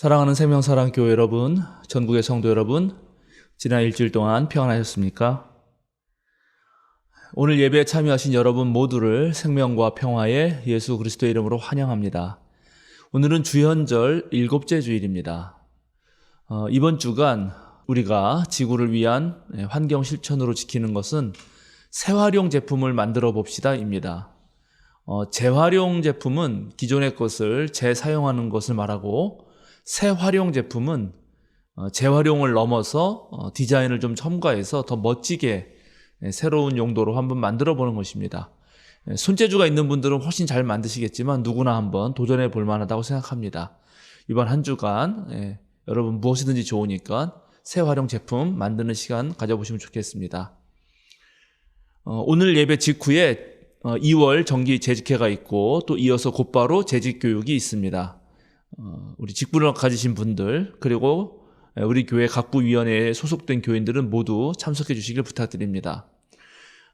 사랑하는 생명사랑교회 여러분, 전국의 성도 여러분, 지난 일주일 동안 평안하셨습니까? 오늘 예배에 참여하신 여러분 모두를 생명과 평화의 예수 그리스도의 이름으로 환영합니다. 오늘은 주현절 7째 주일입니다. 이번 주간 우리가 지구를 위한 환경 실천으로 지키는 것은 재활용 제품을 만들어 봅시다입니다. 재활용 제품은 기존의 것을 재사용하는 것을 말하고, 재활용 제품은 재활용을 넘어서 디자인을 좀 첨가해서 더 멋지게 새로운 용도로 한번 만들어 보는 것입니다. 손재주가 있는 분들은 훨씬 잘 만드시겠지만 누구나 한번 도전해 볼 만하다고 생각합니다. 이번 한 주간 여러분 무엇이든지 좋으니까 재활용 제품 만드는 시간 가져보시면 좋겠습니다. 오늘 예배 직후에 2월 정기 재직회가 있고, 또 이어서 곧바로 재직교육이 있습니다. 우리 직분을 가지신 분들, 그리고 우리 교회 각부위원회에 소속된 교인들은 모두 참석해 주시길 부탁드립니다.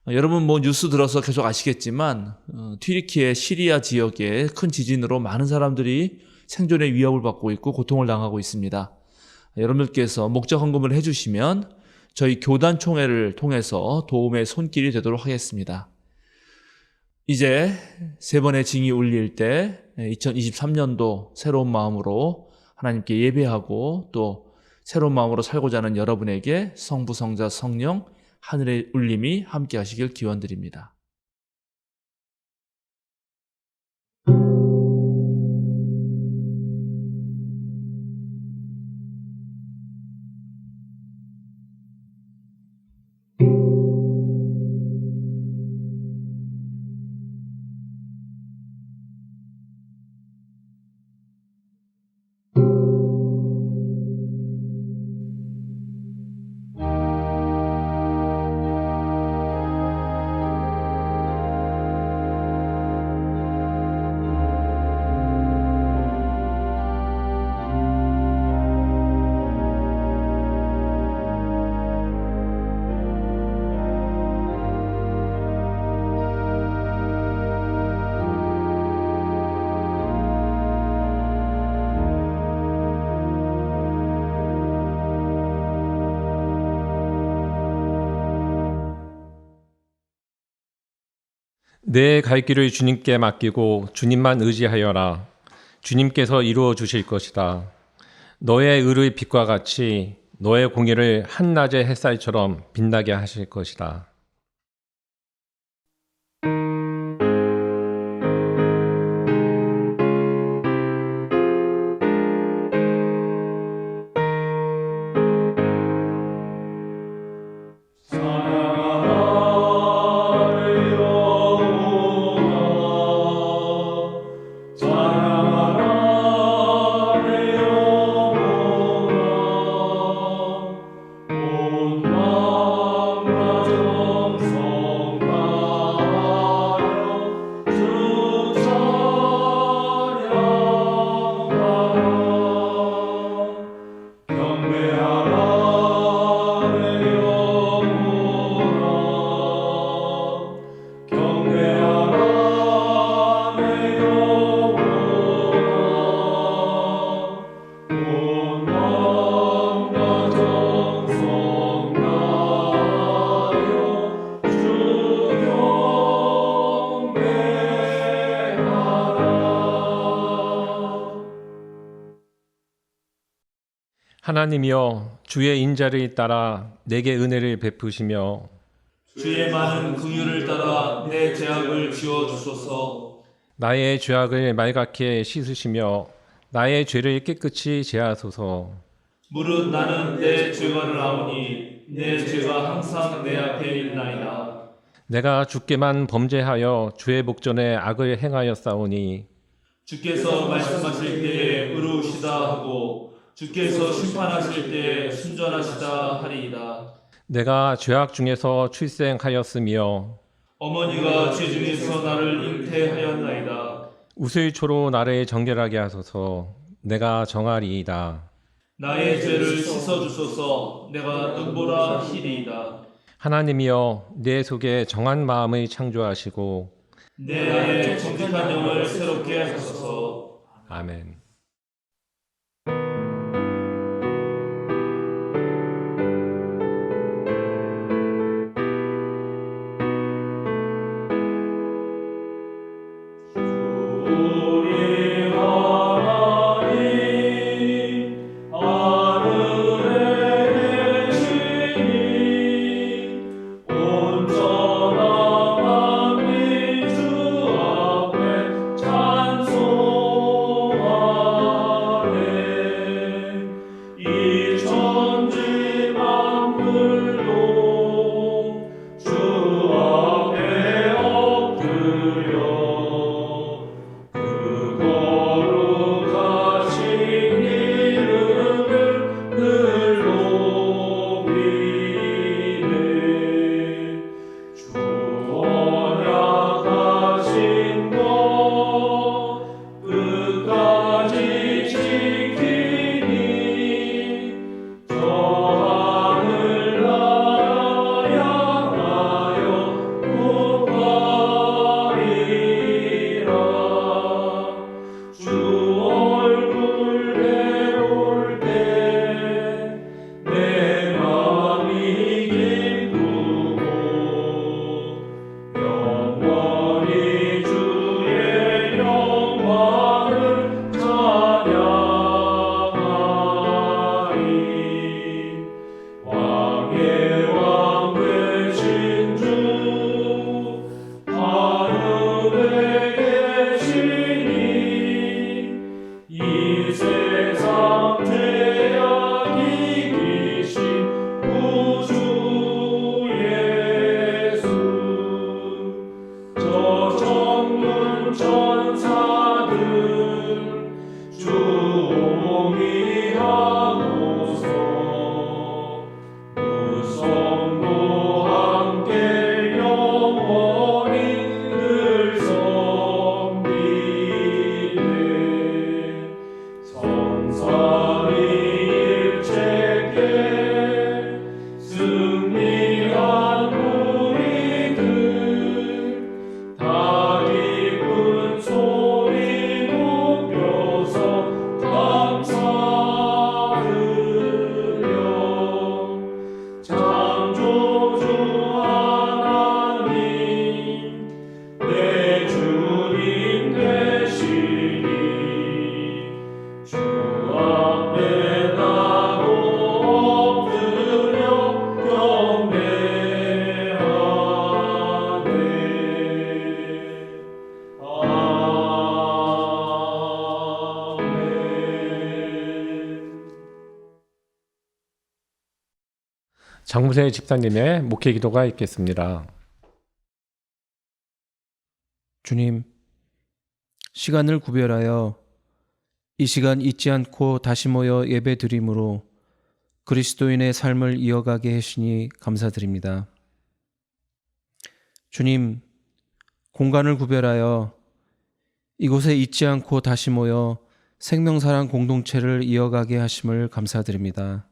여러분 뉴스 들어서 계속 아시겠지만 튀르키예 시리아 지역에 큰 지진으로 많은 사람들이 생존의 위협을 받고 있고 고통을 당하고 있습니다. 여러분들께서 목적 헌금을 해주시면 저희 교단 총회를 통해서 도움의 손길이 되도록 하겠습니다. 이제 세 번의 징이 울릴 때 2023년도 새로운 마음으로 하나님께 예배하고 또 새로운 마음으로 살고자 하는 여러분에게 성부, 성자, 성령, 하늘의 울림이 함께 하시길 기원드립니다. 내 갈 길을 주님께 맡기고 주님만 의지하여라. 주님께서 이루어 주실 것이다. 너의 의의 빛과 같이 너의 공의를 한낮의 햇살처럼 빛나게 하실 것이다. 하나님이여, 주의 인자를 따라 내게 은혜를 베푸시며 주의 많은 긍휼을 따라 내 죄악을 지워주소서. 나의 죄악을 말갛게 씻으시며 나의 죄를 깨끗이 제하소서. 무릇 나는 내 죄가를 아오니 내 죄가 항상 내 앞에 있나이다. 내가 주께만 범죄하여 주의 목전에 악을 행하였사오니 주께서 말씀하실 때에 의로우시다 하고 주께서 심판하실 때에 순전하시다 하리이다. 내가 죄악 중에서 출생하였으며 어머니가 죄 중에서 나를 잉태하였나이다. 우슬초로 나를 정결하게 하소서. 내가 정하리이다. 나의 죄를 씻어주소서. 내가 눈보라 희리이다. 하나님이여, 내 속에 정한 마음을 창조하시고 내 안에 정직한 영을 새롭게 하소서. 아멘. 장무세 집사님의 목회 기도가 있겠습니다. 주님, 시간을 구별하여 이 시간 잊지 않고 다시 모여 예배 드림으로 그리스도인의 삶을 이어가게 하시니 감사드립니다. 주님, 공간을 구별하여 이곳에 잊지 않고 다시 모여 생명사랑 공동체를 이어가게 하심을 감사드립니다.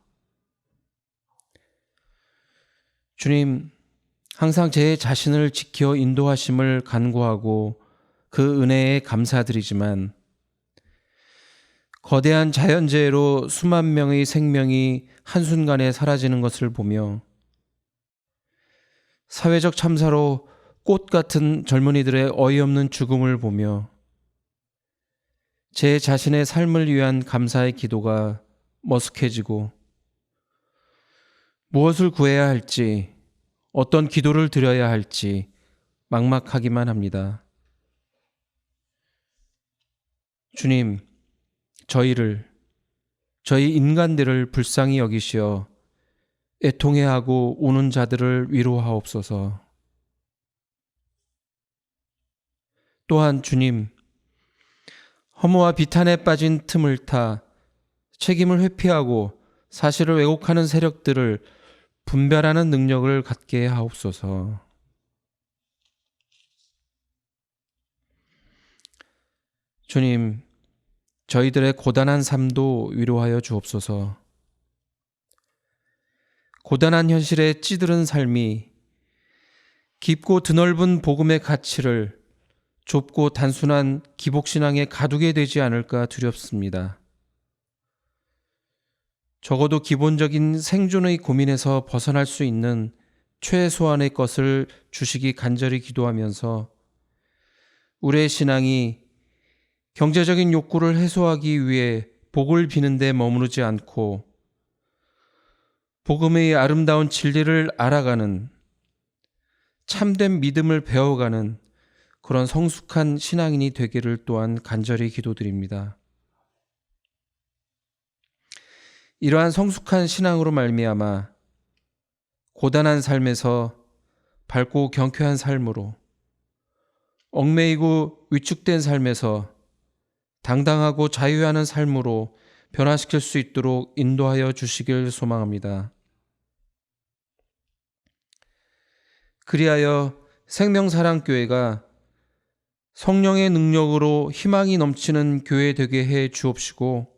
주님, 항상 제 자신을 지켜 인도하심을 간구하고 그 은혜에 감사드리지만 거대한 자연재해로 수만 명의 생명이 한순간에 사라지는 것을 보며 사회적 참사로 꽃 같은 젊은이들의 어이없는 죽음을 보며 제 자신의 삶을 위한 감사의 기도가 머쓱해지고 무엇을 구해야 할지, 어떤 기도를 드려야 할지 막막하기만 합니다. 주님, 저희 인간들을 불쌍히 여기시어 애통해하고 우는 자들을 위로하옵소서. 또한 주님, 허무와 비탄에 빠진 틈을 타 책임을 회피하고 사실을 왜곡하는 세력들을 분별하는 능력을 갖게 하옵소서. 주님, 저희들의 고단한 삶도 위로하여 주옵소서. 고단한 현실에 찌들은 삶이 깊고 드넓은 복음의 가치를 좁고 단순한 기복신앙에 가두게 되지 않을까 두렵습니다. 적어도 기본적인 생존의 고민에서 벗어날 수 있는 최소한의 것을 주시기 간절히 기도하면서 우리의 신앙이 경제적인 욕구를 해소하기 위해 복을 비는 데 머무르지 않고 복음의 아름다운 진리를 알아가는 참된 믿음을 배워가는 그런 성숙한 신앙인이 되기를 또한 간절히 기도드립니다. 이러한 성숙한 신앙으로 말미암아 고단한 삶에서 밝고 경쾌한 삶으로, 얽매이고 위축된 삶에서 당당하고 자유하는 삶으로 변화시킬 수 있도록 인도하여 주시길 소망합니다. 그리하여 생명사랑교회가 성령의 능력으로 희망이 넘치는 교회 되게 해 주옵시고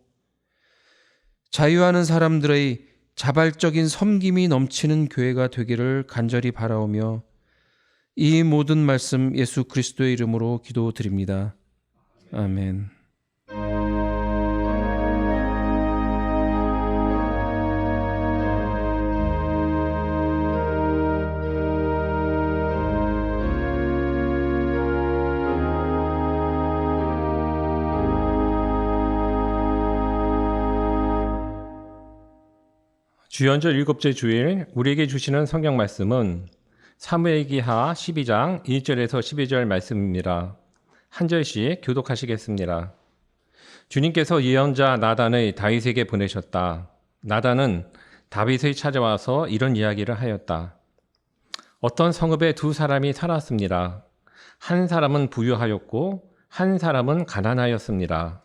자유하는 사람들의 자발적인 섬김이 넘치는 교회가 되기를 간절히 바라오며 이 모든 말씀 예수 그리스도의 이름으로 기도드립니다. 아멘. 주연절 7째 주일 우리에게 주시는 성경 말씀은 사무엘기하 12장 1절에서 12절 말씀입니다. 한 절씩 교독하시겠습니다. 주님께서 예언자 나단을 다윗에게 보내셨다. 나단은 다윗을 찾아와서 이런 이야기를 하였다. 어떤 성읍에 두 사람이 살았습니다. 한 사람은 부유하였고 한 사람은 가난하였습니다.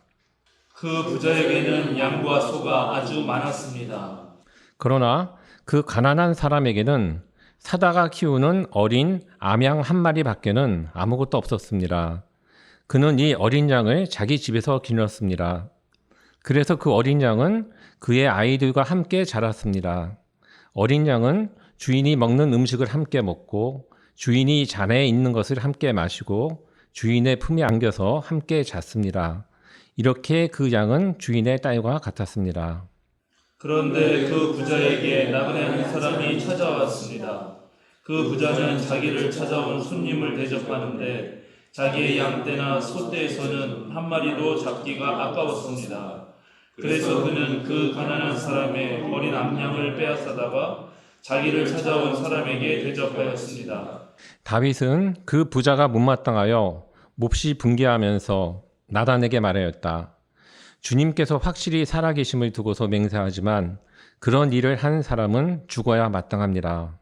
그 부자에게는 양과 소가 아주 많았습니다. 그러나 그 가난한 사람에게는 사다가 키우는 어린 암양 한 마리밖에는 아무것도 없었습니다. 그는 이 어린 양을 자기 집에서 기르었습니다. 그래서 그 어린 양은 그의 아이들과 함께 자랐습니다. 어린 양은 주인이 먹는 음식을 함께 먹고 주인이 잔에 있는 것을 함께 마시고 주인의 품에 안겨서 함께 잤습니다. 이렇게 그 양은 주인의 딸과 같았습니다. 그런데 그 부자에게 나그네 한 사람이 찾아왔습니다. 그 부자는 자기를 찾아온 손님을 대접하는데 자기의 양떼나 소떼에서는 한 마리도 잡기가 아까웠습니다. 그래서 그는 그 가난한 사람의 어린 암양을 빼앗아다가 자기를 찾아온 사람에게 대접하였습니다. 다윗은 그 부자가 못마땅하여 몹시 분개하면서 나단에게 말하였다. 주님께서 확실히 살아계심을 두고서 맹세하지만 그런 일을 한 사람은 죽어야 마땅합니다.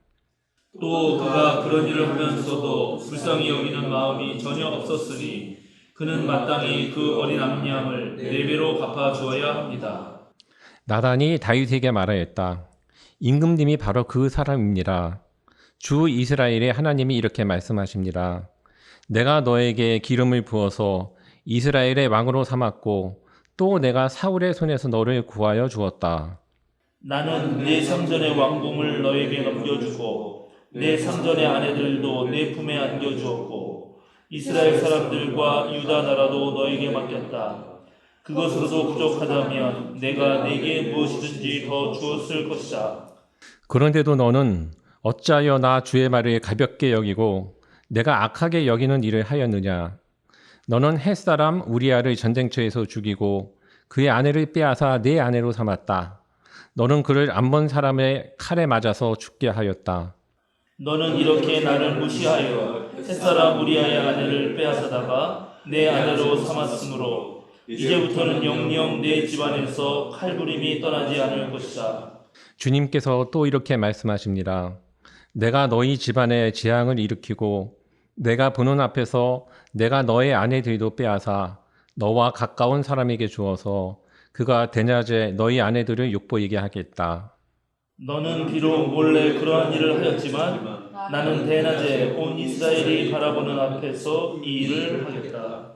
또 그가 그런 일을 하면서도 불쌍히 여기는 마음이 전혀 없었으니 그는 마땅히 그 어린 암양을 4배로 갚아 주어야 합니다. 나단이 다윗에게 말하였다. 임금님이 바로 그 사람입니다. 주 이스라엘의 하나님이 이렇게 말씀하십니다. 내가 너에게 기름을 부어서 이스라엘의 왕으로 삼았고 또 내가 사울의 손에서 너를 구하여 주었다. 나는 내 상전의 왕궁을 너에게 넘겨주고 내 상전의 아내들도 내 품에 안겨주었고 이스라엘 사람들과 유다 나라도 너에게 맡겼다. 그것으로도 부족하다면 내가 네게 무엇이든지 더 주었을 것이다. 그런데도 너는 어찌하여 나 주의 말을 가볍게 여기고 내가 악하게 여기는 일을 하였느냐? 너는 햇사람 우리아를 전쟁터에서 죽이고 그의 아내를 빼앗아 내 아내로 삼았다. 너는 그를 암몬 사람의 칼에 맞아서 죽게 하였다. 너는 이렇게 나를 무시하여 햇사람 우리아의 아내를 빼앗아다가 내 아내로 삼았으므로 이제부터는 영영 내 집안에서 칼부림이 떠나지 않을 것이다. 주님께서 또 이렇게 말씀하십니다. 내가 너희 집안에 재앙을 일으키고 내가 보는 앞에서 내가 너의 아내들도 빼앗아 너와 가까운 사람에게 주어서 그가 대낮에 너희 아내들을 욕보이게 하겠다. 너는 비록 몰래 그러한 일을 하였지만 나는 대낮에 온 이스라엘이 바라보는 앞에서 이 일을 하겠다.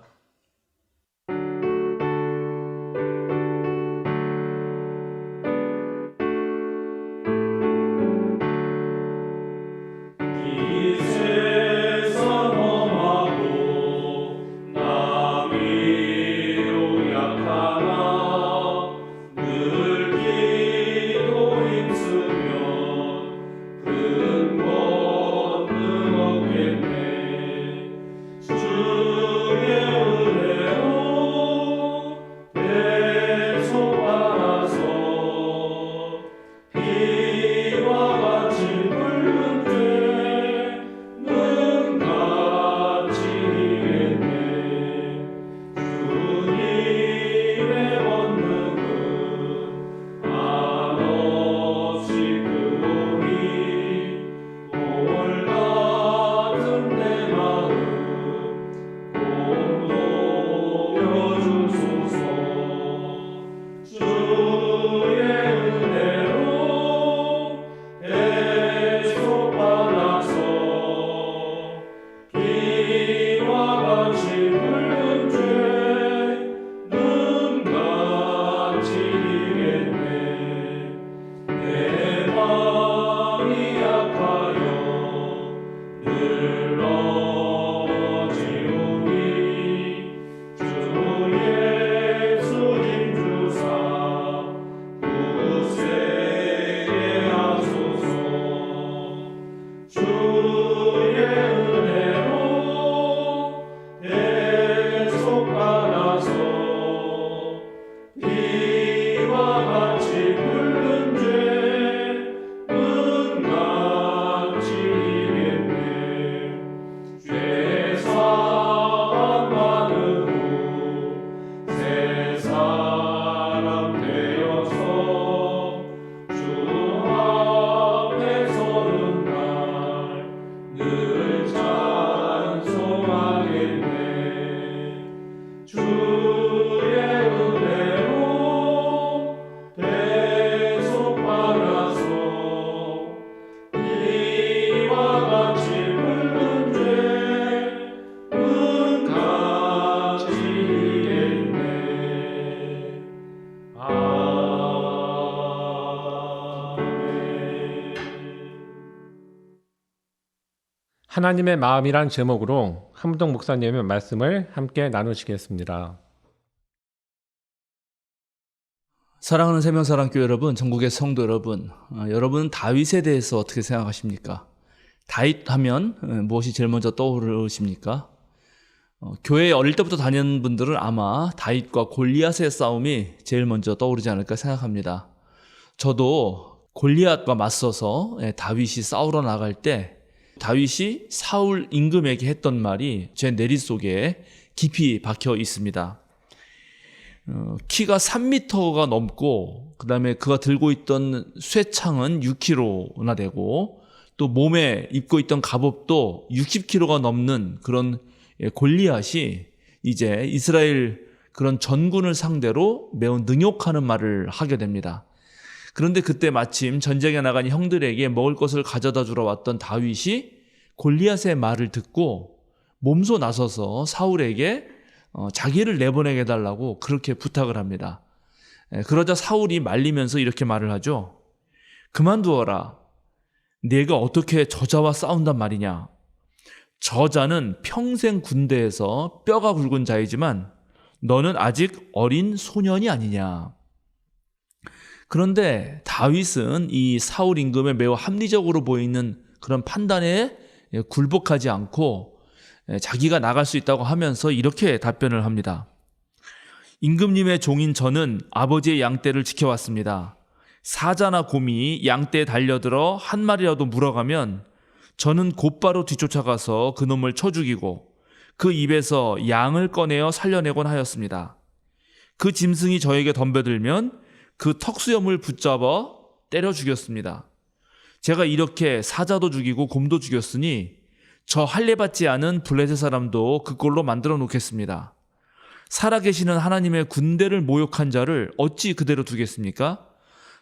하나님의 마음이란 제목으로 함동 목사님의 말씀을 함께 나누시겠습니다. 사랑하는 생명사랑교회 여러분, 전국의 성도 여러분, 여러분은 다윗에 대해서 어떻게 생각하십니까? 다윗 하면 무엇이 제일 먼저 떠오르십니까? 교회에 어릴 때부터 다니는 분들은 아마 다윗과 골리앗의 싸움이 제일 먼저 떠오르지 않을까 생각합니다. 저도 골리앗과 맞서서 다윗이 싸우러 나갈 때 다윗이 사울 임금에게 했던 말이 제 내리 속에 깊이 박혀 있습니다. 키가 3m가 넘고 그다음에 그가 들고 있던 쇠창은 6kg나 되고 또 몸에 입고 있던 갑옷도 60kg가 넘는 그런 골리앗이 이제 이스라엘 그런 전군을 상대로 매우 능욕하는 말을 하게 됩니다. 그런데 그때 마침 전쟁에 나간 형들에게 먹을 것을 가져다 주러 왔던 다윗이 골리앗의 말을 듣고 몸소 나서서 사울에게 자기를 내보내게 해달라고 그렇게 부탁을 합니다. 그러자 사울이 말리면서 이렇게 말을 하죠. 그만두어라. 내가 어떻게 저자와 싸운단 말이냐. 저자는 평생 군대에서 뼈가 굵은 자이지만 너는 아직 어린 소년이 아니냐. 그런데 다윗은 이 사울 임금의 매우 합리적으로 보이는 그런 판단에 굴복하지 않고 자기가 나갈 수 있다고 하면서 이렇게 답변을 합니다. 임금님의 종인 저는 아버지의 양떼를 지켜왔습니다. 사자나 곰이 양떼에 달려들어 한 마리라도 물어가면 저는 곧바로 뒤쫓아가서 그놈을 쳐 죽이고 그 입에서 양을 꺼내어 살려내곤 하였습니다. 그 짐승이 저에게 덤벼들면 그 턱수염을 붙잡아 때려 죽였습니다. 제가 이렇게 사자도 죽이고 곰도 죽였으니 저 할례받지 않은 블레셋 사람도 그 꼴로 만들어 놓겠습니다. 살아계시는 하나님의 군대를 모욕한 자를 어찌 그대로 두겠습니까?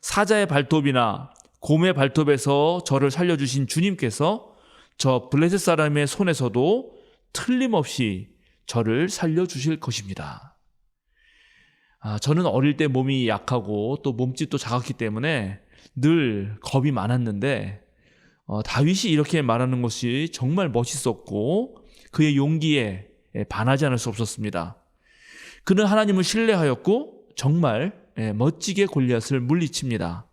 사자의 발톱이나 곰의 발톱에서 저를 살려주신 주님께서 저 블레셋 사람의 손에서도 틀림없이 저를 살려주실 것입니다. 저는 어릴 때 몸이 약하고 또 몸집도 작았기 때문에 늘 겁이 많았는데 다윗이 이렇게 말하는 것이 정말 멋있었고 그의 용기에 반하지 않을 수 없었습니다. 그는 하나님을 신뢰하였고 정말 멋지게 골리앗을 물리칩니다.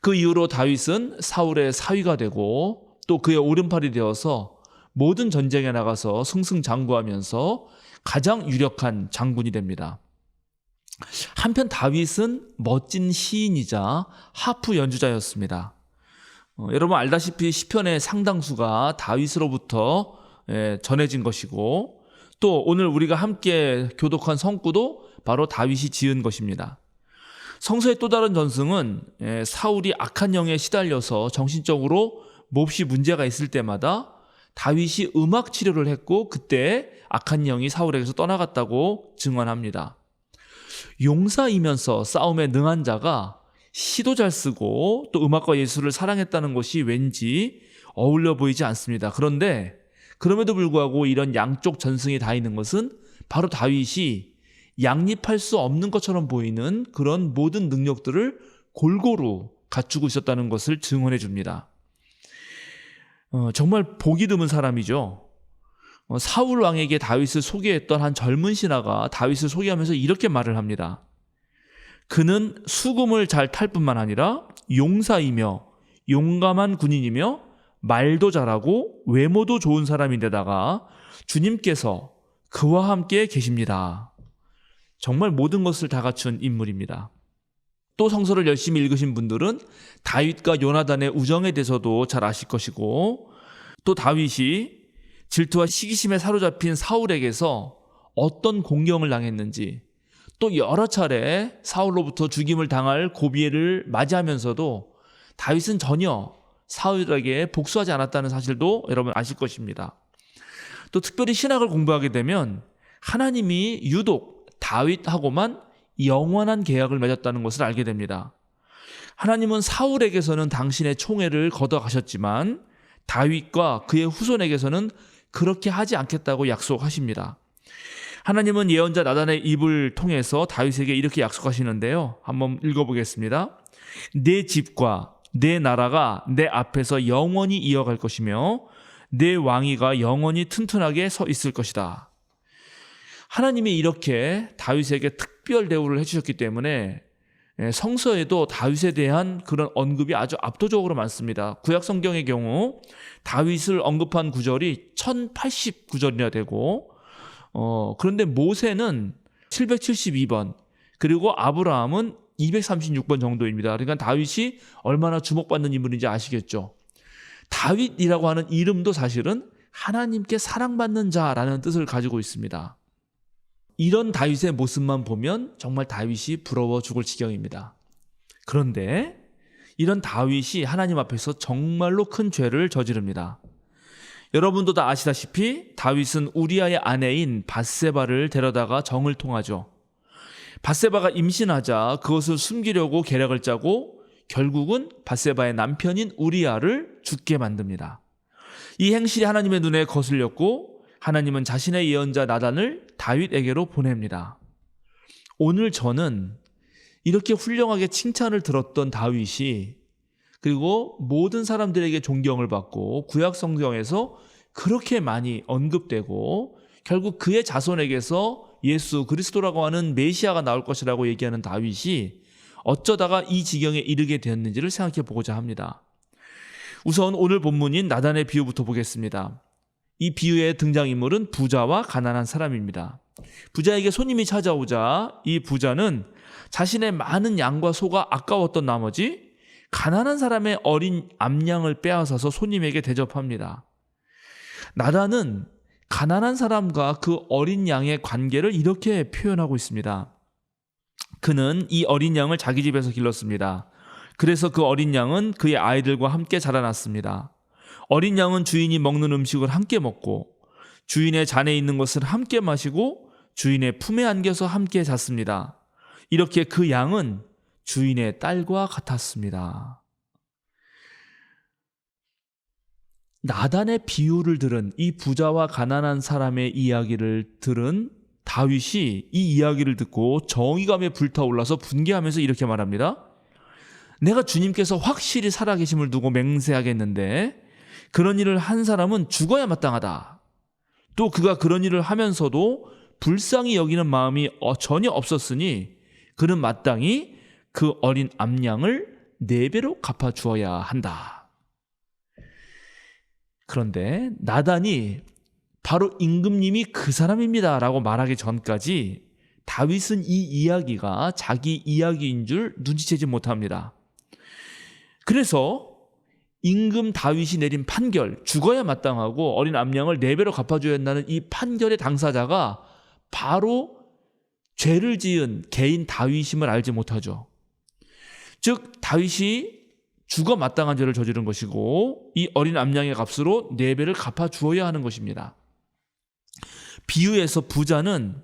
그 이후로 다윗은 사울의 사위가 되고 또 그의 오른팔이 되어서 모든 전쟁에 나가서 승승장구하면서 가장 유력한 장군이 됩니다. 한편 다윗은 멋진 시인이자 하프 연주자였습니다. 여러분 알다시피 시편의 상당수가 다윗으로부터 전해진 것이고 또 오늘 우리가 함께 교독한 성구도 바로 다윗이 지은 것입니다. 성서의 또 다른 전승은 사울이 악한 영에 시달려서 정신적으로 몹시 문제가 있을 때마다 다윗이 음악 치료를 했고 그때 악한 영이 사울에게서 떠나갔다고 증언합니다. 용사이면서 싸움에 능한 자가 시도 잘 쓰고 또 음악과 예술을 사랑했다는 것이 왠지 어울려 보이지 않습니다. 그런데 그럼에도 불구하고 이런 양쪽 전승이 다 있는 것은 바로 다윗이 양립할 수 없는 것처럼 보이는 그런 모든 능력들을 골고루 갖추고 있었다는 것을 증언해 줍니다. 정말 복이 드문 사람이죠. 사울 왕에게 다윗을 소개했던 한 젊은 신하가 다윗을 소개하면서 이렇게 말을 합니다. 그는 수금을 잘 탈 뿐만 아니라 용사이며 용감한 군인이며 말도 잘하고 외모도 좋은 사람인데다가 주님께서 그와 함께 계십니다. 정말 모든 것을 다 갖춘 인물입니다. 또 성서를 열심히 읽으신 분들은 다윗과 요나단의 우정에 대해서도 잘 아실 것이고 또 다윗이 질투와 시기심에 사로잡힌 사울에게서 어떤 공경을 당했는지 또 여러 차례 사울로부터 죽임을 당할 고비를 맞이하면서도 다윗은 전혀 사울에게 복수하지 않았다는 사실도 여러분 아실 것입니다. 또 특별히 신학을 공부하게 되면 하나님이 유독 다윗하고만 영원한 계약을 맺었다는 것을 알게 됩니다. 하나님은 사울에게서는 당신의 총애를 걷어가셨지만 다윗과 그의 후손에게서는 그렇게 하지 않겠다고 약속하십니다. 하나님은 예언자 나단의 입을 통해서 다윗에게 이렇게 약속하시는데요. 한번 읽어보겠습니다. 내 집과 내 나라가 내 앞에서 영원히 이어갈 것이며 내 왕위가 영원히 튼튼하게 서 있을 것이다. 하나님이 이렇게 다윗에게 특별 대우를 해주셨기 때문에 성서에도 다윗에 대한 그런 언급이 아주 압도적으로 많습니다. 구약 성경의 경우 다윗을 언급한 구절이 1089절이나 되고 그런데 모세는 772번 그리고 아브라함은 236번 정도입니다. 그러니까 다윗이 얼마나 주목받는 인물인지 아시겠죠. 다윗이라고 하는 이름도 사실은 하나님께 사랑받는 자라는 뜻을 가지고 있습니다. 이런 다윗의 모습만 보면 정말 다윗이 부러워 죽을 지경입니다. 그런데 이런 다윗이 하나님 앞에서 정말로 큰 죄를 저지릅니다. 여러분도 다 아시다시피 다윗은 우리아의 아내인 밧세바를 데려다가 정을 통하죠. 밧세바가 임신하자 그것을 숨기려고 계략을 짜고 결국은 밧세바의 남편인 우리아를 죽게 만듭니다. 이 행실이 하나님의 눈에 거슬렸고 하나님은 자신의 예언자 나단을 다윗에게로 보냅니다. 오늘 저는 이렇게 훌륭하게 칭찬을 들었던 다윗이 그리고 모든 사람들에게 존경을 받고 구약 성경에서 그렇게 많이 언급되고 결국 그의 자손에게서 예수 그리스도라고 하는 메시아가 나올 것이라고 얘기하는 다윗이 어쩌다가 이 지경에 이르게 되었는지를 생각해 보고자 합니다. 우선 오늘 본문인 나단의 비유부터 보겠습니다. 이 비유의 등장인물은 부자와 가난한 사람입니다. 부자에게 손님이 찾아오자 이 부자는 자신의 많은 양과 소가 아까웠던 나머지 가난한 사람의 어린 암양을 빼앗아서 손님에게 대접합니다. 나단은 가난한 사람과 그 어린 양의 관계를 이렇게 표현하고 있습니다. 그는 이 어린 양을 자기 집에서 길렀습니다. 그래서 그 어린 양은 그의 아이들과 함께 자라났습니다. 어린 양은 주인이 먹는 음식을 함께 먹고 주인의 잔에 있는 것을 함께 마시고 주인의 품에 안겨서 함께 잤습니다. 이렇게 그 양은 주인의 딸과 같았습니다. 나단의 비유를 들은 이 부자와 가난한 사람의 이야기를 들은 다윗이 이 이야기를 듣고 정의감에 불타올라서 분개하면서 이렇게 말합니다. 내가 주님께서 확실히 살아계심을 두고 맹세하겠는데 그런 일을 한 사람은 죽어야 마땅하다. 또 그가 그런 일을 하면서도 불쌍히 여기는 마음이 전혀 없었으니 그는 마땅히 그 어린 암양을 4배로 갚아주어야 한다. 그런데 나단이 바로 임금님이 그 사람입니다 라고 말하기 전까지 다윗은 이 이야기가 자기 이야기인 줄 눈치채지 못합니다. 그래서 임금 다윗이 내린 판결, 죽어야 마땅하고 어린 암양을 4배로 갚아줘야 한다는 이 판결의 당사자가 바로 죄를 지은 개인 다윗임을 알지 못하죠. 즉 다윗이 죽어 마땅한 죄를 저지른 것이고 이 어린 암양의 값으로 4배를 갚아주어야 하는 것입니다. 비유에서 부자는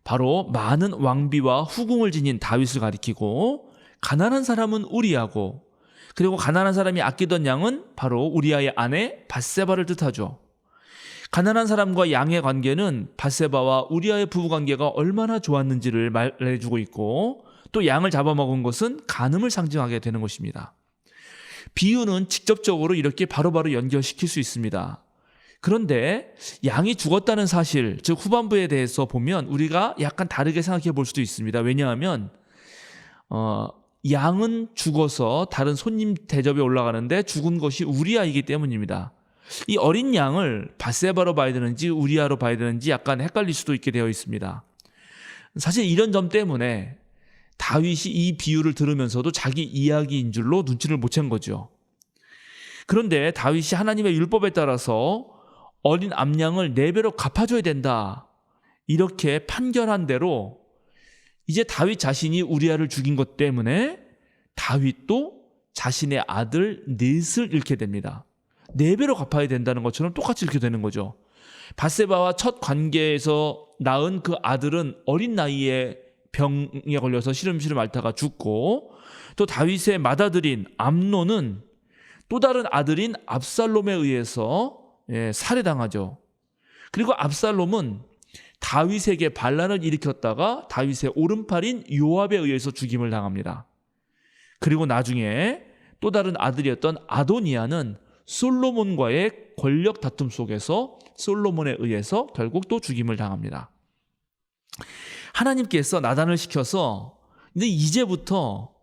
바로 많은 왕비와 후궁을 지닌 다윗을 가리키고 가난한 사람은 우리아고 그리고 가난한 사람이 아끼던 양은 바로 우리아의 아내 밧세바를 뜻하죠. 가난한 사람과 양의 관계는 밧세바와 우리아의 부부관계가 얼마나 좋았는지를 말해주고 있고 또 양을 잡아먹은 것은 간음을 상징하게 되는 것입니다. 비유는 직접적으로 이렇게 바로바로 연결시킬 수 있습니다. 그런데 양이 죽었다는 사실, 즉 후반부에 대해서 보면 우리가 약간 다르게 생각해 볼 수도 있습니다. 왜냐하면 양은 죽어서 다른 손님 대접에 올라가는데 죽은 것이 우리아이기 때문입니다. 이 어린 양을 밧세바로 봐야 되는지 우리아로 봐야 되는지 약간 헷갈릴 수도 있게 되어 있습니다. 사실 이런 점 때문에 다윗이 이 비유를 들으면서도 자기 이야기인 줄로 눈치를 못 챈 거죠. 그런데 다윗이 하나님의 율법에 따라서 어린 암양을 4배로 갚아줘야 된다 이렇게 판결한 대로 이제 다윗 자신이 우리아를 죽인 것 때문에 다윗도 자신의 아들 넷을 잃게 됩니다. 4배로 갚아야 된다는 것처럼 똑같이 이렇게 되는 거죠. 밧세바와 첫 관계에서 낳은 그 아들은 어린 나이에 병에 걸려서 시름시름 앓다가 죽고 또 다윗의 맏아들인 암논은 또 다른 아들인 압살롬에 의해서 살해당하죠. 그리고 압살롬은 다윗에게 반란을 일으켰다가 다윗의 오른팔인 요압에 의해서 죽임을 당합니다. 그리고 나중에 또 다른 아들이었던 아도니아는 솔로몬과의 권력 다툼 속에서 솔로몬에 의해서 결국 또 죽임을 당합니다. 하나님께서 나단을 시켜서 근데 이제부터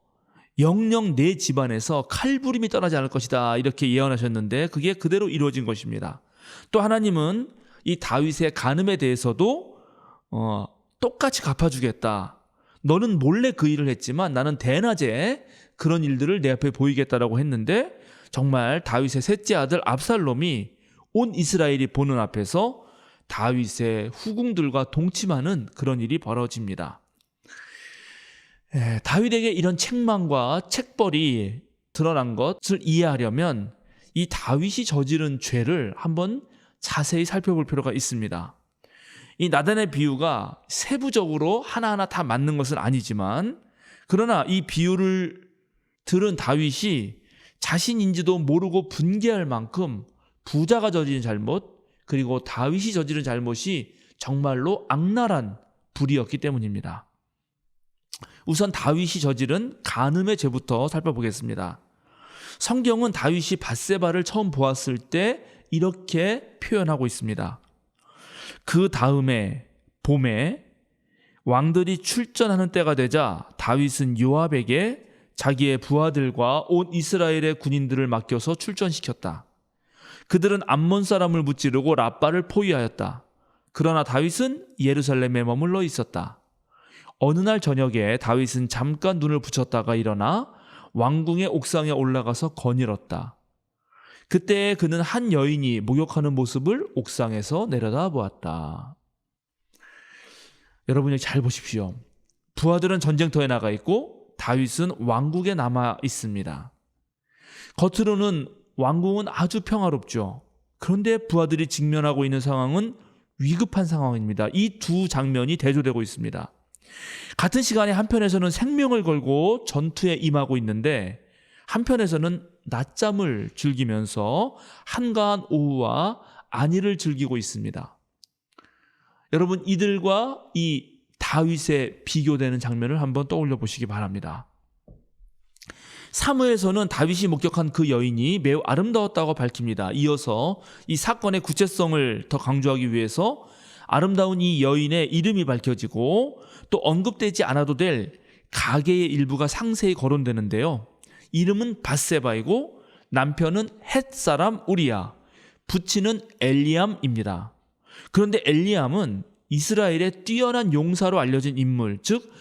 영영 내 집안에서 칼부림이 떠나지 않을 것이다 이렇게 예언하셨는데 그게 그대로 이루어진 것입니다. 또 하나님은 이 다윗의 간음에 대해서도 똑같이 갚아주겠다. 너는 몰래 그 일을 했지만 나는 대낮에 그런 일들을 내 앞에 보이겠다라고 했는데 정말 다윗의 셋째 아들 압살롬이 온 이스라엘이 보는 앞에서 다윗의 후궁들과 동침하는 그런 일이 벌어집니다. 다윗에게 이런 책망과 책벌이 드러난 것을 이해하려면 이 다윗이 저지른 죄를 한번 자세히 살펴볼 필요가 있습니다. 이 나단의 비유가 세부적으로 하나하나 다 맞는 것은 아니지만, 그러나 이 비유를 들은 다윗이 자신인지도 모르고 분개할 만큼 부자가 저지른 잘못, 그리고 다윗이 저지른 잘못이 정말로 악랄한 불이었기 때문입니다. 우선 다윗이 저지른 간음의 죄부터 살펴보겠습니다. 성경은 다윗이 밧세바를 처음 보았을 때 이렇게 표현하고 있습니다. 그 다음에 봄에 왕들이 출전하는 때가 되자 다윗은 요압에게 자기의 부하들과 온 이스라엘의 군인들을 맡겨서 출전시켰다. 그들은 암몬 사람을 무찌르고 랍바를 포위하였다. 그러나 다윗은 예루살렘에 머물러 있었다. 어느 날 저녁에 다윗은 잠깐 눈을 붙였다가 일어나 왕궁의 옥상에 올라가서 거닐었다. 그때 그는 한 여인이 목욕하는 모습을 옥상에서 내려다 보았다. 여러분이 잘 보십시오. 부하들은 전쟁터에 나가 있고 다윗은 왕궁에 남아 있습니다. 겉으로는 왕궁은 아주 평화롭죠. 그런데 부하들이 직면하고 있는 상황은 위급한 상황입니다. 이 두 장면이 대조되고 있습니다. 같은 시간에 한편에서는 생명을 걸고 전투에 임하고 있는데, 한편에서는 낮잠을 즐기면서 한가한 오후와 안위를 즐기고 있습니다. 여러분, 이들과 이 다윗의 비교되는 장면을 한번 떠올려 보시기 바랍니다. 사무엘서는 다윗이 목격한 그 여인이 매우 아름다웠다고 밝힙니다. 이어서 이 사건의 구체성을 더 강조하기 위해서 아름다운 이 여인의 이름이 밝혀지고 또 언급되지 않아도 될 가계의 일부가 상세히 거론되는데요. 이름은 밧세바이고 남편은 헷 사람 우리야, 부친은 엘리암입니다. 그런데 엘리암은 이스라엘의 뛰어난 용사로 알려진 인물, 즉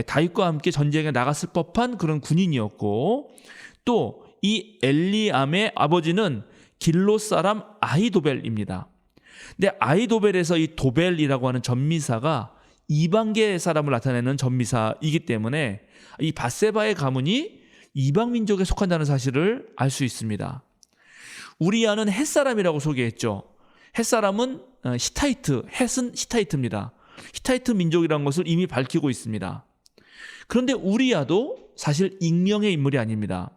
다윗과 함께 전쟁에 나갔을 법한 그런 군인이었고, 또 이 엘리암의 아버지는 길롯 사람 아히도벨입니다. 근데 아히도벨에서 이 도벨이라고 하는 전미사가 이방계 사람을 나타내는 전미사이기 때문에 이 밧세바의 가문이 이방 민족에 속한다는 사실을 알 수 있습니다. 우리야는 헷사람이라고 소개했죠. 헷사람은 히타이트, 헷은 히타이트입니다. 히타이트 민족이라는 것을 이미 밝히고 있습니다. 그런데 우리야도 사실 익명의 인물이 아닙니다.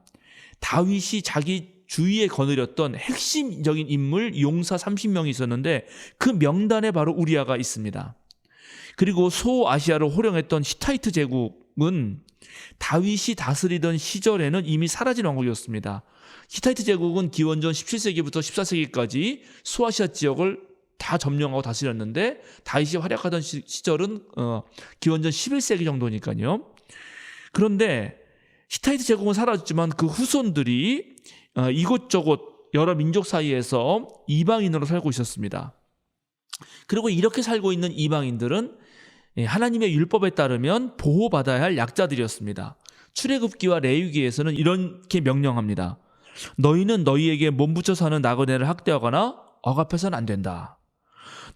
다윗이 자기 주위에 거느렸던 핵심적인 인물 용사 30명이 있었는데 그 명단에 바로 우리야가 있습니다. 그리고 소아시아를 호령했던 히타이트 제국은 다윗이 다스리던 시절에는 이미 사라진 왕국이었습니다. 히타이트 제국은 기원전 17세기부터 14세기까지 소아시아 지역을 다 점령하고 다스렸는데, 다윗이 활약하던 시절은 기원전 11세기 정도니까요. 그런데 히타이트 제국은 사라졌지만 그 후손들이 이곳저곳 여러 민족 사이에서 이방인으로 살고 있었습니다. 그리고 이렇게 살고 있는 이방인들은 하나님의 율법에 따르면 보호받아야 할 약자들이었습니다. 출애굽기와 레위기에서는 이렇게 명령합니다. 너희는 너희에게 몸붙여 사는 나그네를 학대하거나 억압해서는 안 된다.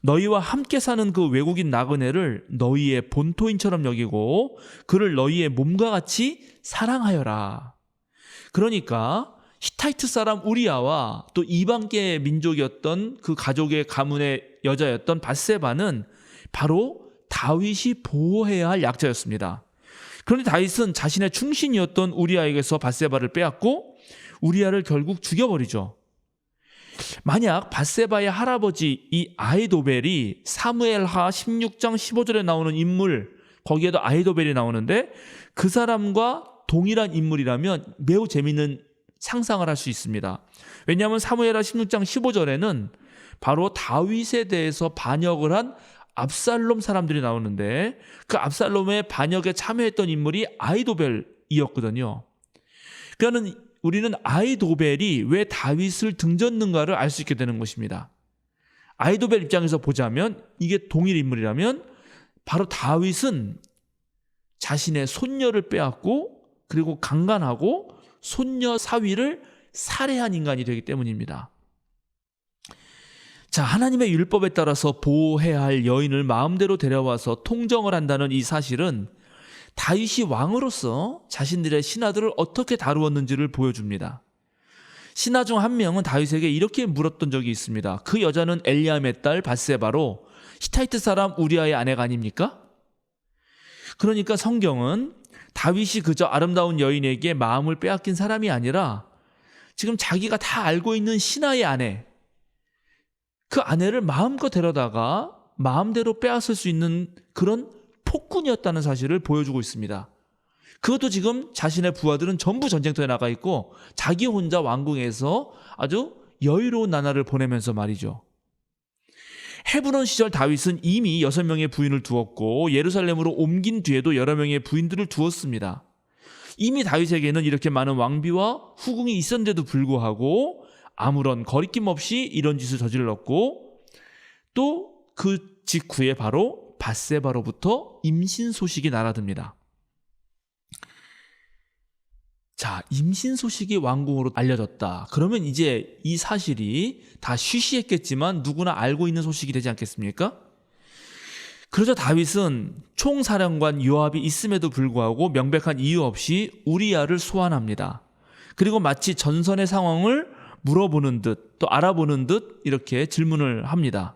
너희와 함께 사는 그 외국인 나그네를 너희의 본토인처럼 여기고 그를 너희의 몸과 같이 사랑하여라. 그러니까 히타이트 사람 우리야와 또 이방계 민족이었던 그 가족의 가문의 여자였던 밧세바는 바로 다윗이 보호해야 할 약자였습니다. 그런데 다윗은 자신의 충신이었던 우리야에게서 밧세바를 빼앗고 우리야를 결국 죽여버리죠. 만약 밧세바의 할아버지 이 아히도벨이 사무엘하 16장 15절에 나오는 인물, 거기에도 아히도벨이 나오는데 그 사람과 동일한 인물이라면 매우 재미있는 상상을 할 수 있습니다. 왜냐하면 사무엘하 16장 15절에는 바로 다윗에 대해서 반역을 한 압살롬 사람들이 나오는데 그 압살롬의 반역에 참여했던 인물이 아히도벨이었거든요. 그러니까 우리는 아히도벨이 왜 다윗을 등졌는가를 알 수 있게 되는 것입니다. 아히도벨 입장에서 보자면 이게 동일 인물이라면 바로 다윗은 자신의 손녀를 빼앗고 그리고 강간하고 손녀 사위를 살해한 인간이 되기 때문입니다. 자, 하나님의 율법에 따라서 보호해야 할 여인을 마음대로 데려와서 통정을 한다는 이 사실은 다윗이 왕으로서 자신들의 신하들을 어떻게 다루었는지를 보여줍니다. 신하 중 한 명은 다윗에게 이렇게 물었던 적이 있습니다. 그 여자는 엘리암의 딸 밧세바로 히타이트 사람 우리아의 아내가 아닙니까? 그러니까 성경은 다윗이 그저 아름다운 여인에게 마음을 빼앗긴 사람이 아니라 지금 자기가 다 알고 있는 신하의 아내, 그 아내를 마음껏 데려다가 마음대로 빼앗을 수 있는 그런 폭군이었다는 사실을 보여주고 있습니다. 그것도 지금 자신의 부하들은 전부 전쟁터에 나가 있고 자기 혼자 왕궁에서 아주 여유로운 나날을 보내면서 말이죠. 헤브론 시절 다윗은 이미 6명의 부인을 두었고 예루살렘으로 옮긴 뒤에도 여러 명의 부인들을 두었습니다. 이미 다윗에게는 이렇게 많은 왕비와 후궁이 있었는데도 불구하고 아무런 거리낌 없이 이런 짓을 저질렀고 또 그 직후에 바로 밧세바로부터 임신 소식이 날아듭니다. 자, 임신 소식이 왕궁으로 알려졌다. 그러면 이제 이 사실이 다 쉬쉬했겠지만 누구나 알고 있는 소식이 되지 않겠습니까? 그러자 다윗은 총사령관 요압이 있음에도 불구하고 명백한 이유 없이 우리아를 소환합니다. 그리고 마치 전선의 상황을 물어보는 듯 또 알아보는 듯 이렇게 질문을 합니다.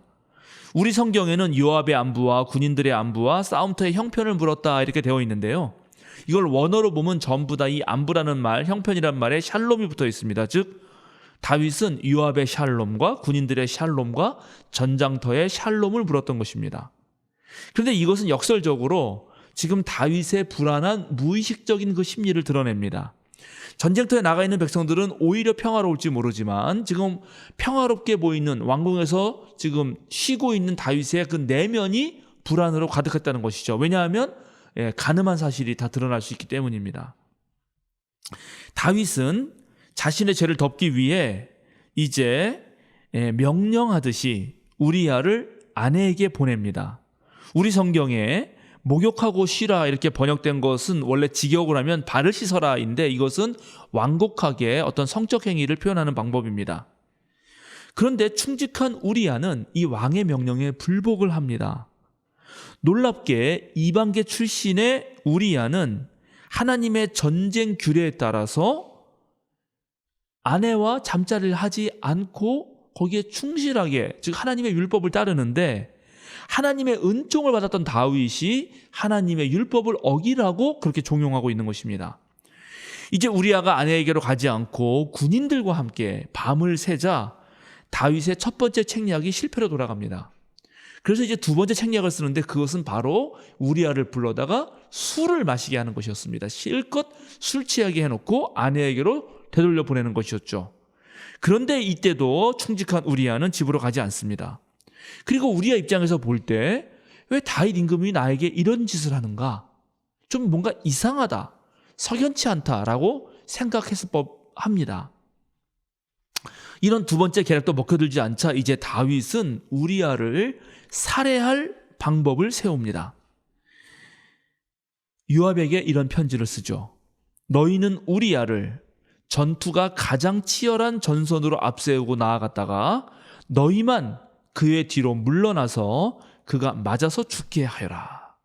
우리 성경에는 요압의 안부와 군인들의 안부와 싸움터의 형편을 물었다 이렇게 되어 있는데요. 이걸 원어로 보면 전부 다 이 안부라는 말, 형편이란 말에 샬롬이 붙어 있습니다. 즉 다윗은 요압의 샬롬과 군인들의 샬롬과 전장터의 샬롬을 물었던 것입니다. 그런데 이것은 역설적으로 지금 다윗의 불안한 무의식적인 그 심리를 드러냅니다. 전쟁터에 나가 있는 백성들은 오히려 평화로울지 모르지만 지금 평화롭게 보이는 왕궁에서 지금 쉬고 있는 다윗의 그 내면이 불안으로 가득했다는 것이죠. 왜냐하면 가늠한 사실이 다 드러날 수 있기 때문입니다. 다윗은 자신의 죄를 덮기 위해 이제 명령하듯이 우리아를 아내에게 보냅니다. 우리 성경에 목욕하고 쉬라 이렇게 번역된 것은 원래 직역을 하면 발을 씻어라인데 이것은 완곡하게 어떤 성적 행위를 표현하는 방법입니다. 그런데 충직한 우리아는 이 왕의 명령에 불복을 합니다. 놀랍게 이방계 출신의 우리아는 하나님의 전쟁 규례에 따라서 아내와 잠자리를 하지 않고 거기에 충실하게 즉 하나님의 율법을 따르는데 하나님의 은총을 받았던 다윗이 하나님의 율법을 어기라고 그렇게 종용하고 있는 것입니다. 이제 우리아가 아내에게로 가지 않고 군인들과 함께 밤을 새자 다윗의 첫 번째 책략이 실패로 돌아갑니다. 그래서 이제 두 번째 책략을 쓰는데 그것은 바로 우리아를 불러다가 술을 마시게 하는 것이었습니다. 실컷 술 취하게 해놓고 아내에게로 되돌려 보내는 것이었죠. 그런데 이때도 충직한 우리아는 집으로 가지 않습니다. 그리고 우리아 입장에서 볼 때 왜 다윗 임금이 나에게 이런 짓을 하는가? 좀 뭔가 이상하다, 석연치 않다라고 생각했을 법합니다. 이런 두 번째 계략도 먹혀들지 않자 이제 다윗은 우리아를 살해할 방법을 세웁니다. 요압에게 이런 편지를 쓰죠. 너희는 우리아를 전투가 가장 치열한 전선으로 앞세우고 나아갔다가 너희만 그의 뒤로 물러나서 그가 맞아서 죽게 하여라.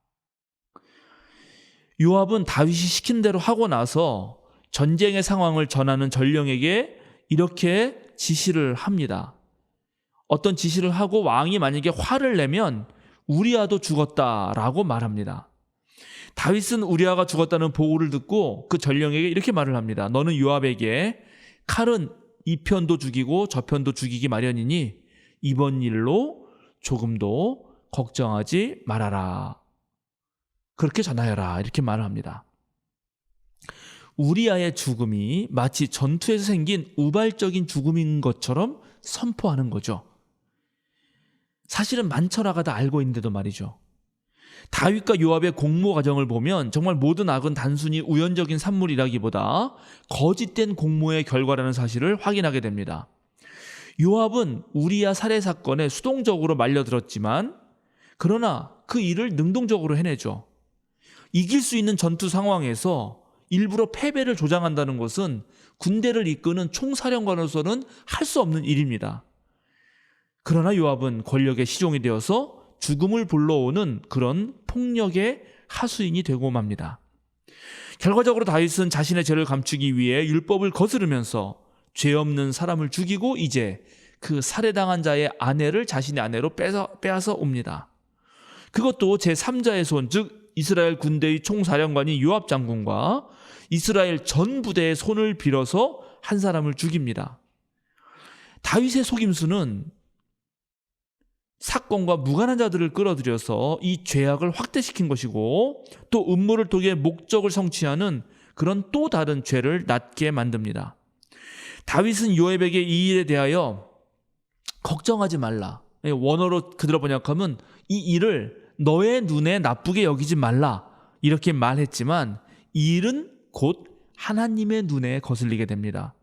요압은 다윗이 시킨 대로 하고 나서 전쟁의 상황을 전하는 전령에게 이렇게 지시를 합니다. 어떤 지시를 하고 왕이 만약에 화를 내면 우리아도 죽었다라고 말합니다. 다윗은 우리아가 죽었다는 보고를 듣고 그 전령에게 이렇게 말을 합니다. 너는 요압에게 칼은 이 편도 죽이고 저 편도 죽이기 마련이니 이번 일로 조금도 걱정하지 말아라. 그렇게 전하여라. 이렇게 말을 합니다. 우리아의 죽음이 마치 전투에서 생긴 우발적인 죽음인 것처럼 선포하는 거죠. 사실은 만천하가 다 알고 있는데도 말이죠. 다윗과 요압의 공모 과정을 보면 정말 모든 악은 단순히 우연적인 산물이라기보다 거짓된 공모의 결과라는 사실을 확인하게 됩니다. 요압은 우리아 살해 사건에 수동적으로 말려들었지만 그러나 그 일을 능동적으로 해내죠. 이길 수 있는 전투 상황에서 일부러 패배를 조장한다는 것은 군대를 이끄는 총사령관으로서는 할 수 없는 일입니다. 그러나 요압은 권력의 시종이 되어서 죽음을 불러오는 그런 폭력의 하수인이 되고 맙니다. 결과적으로 다윗은 자신의 죄를 감추기 위해 율법을 거스르면서 죄 없는 사람을 죽이고 이제 그 살해당한 자의 아내를 자신의 아내로 빼앗아 옵니다. 그것도 제3자의 손, 즉 이스라엘 군대의 총사령관인 요압 장군과 이스라엘 전 부대의 손을 빌어서 한 사람을 죽입니다. 다윗의 속임수는 사건과 무관한 자들을 끌어들여서 이 죄악을 확대시킨 것이고 또 음모를 통해 목적을 성취하는 그런 또 다른 죄를 낳게 만듭니다. 다윗은 요압에게 이 일에 대하여 걱정하지 말라. 원어로 그대로 번역하면 이 일을 너의 눈에 나쁘게 여기지 말라. 이렇게 말했지만 이 일은 곧 하나님의 눈에 거슬리게 됩니다.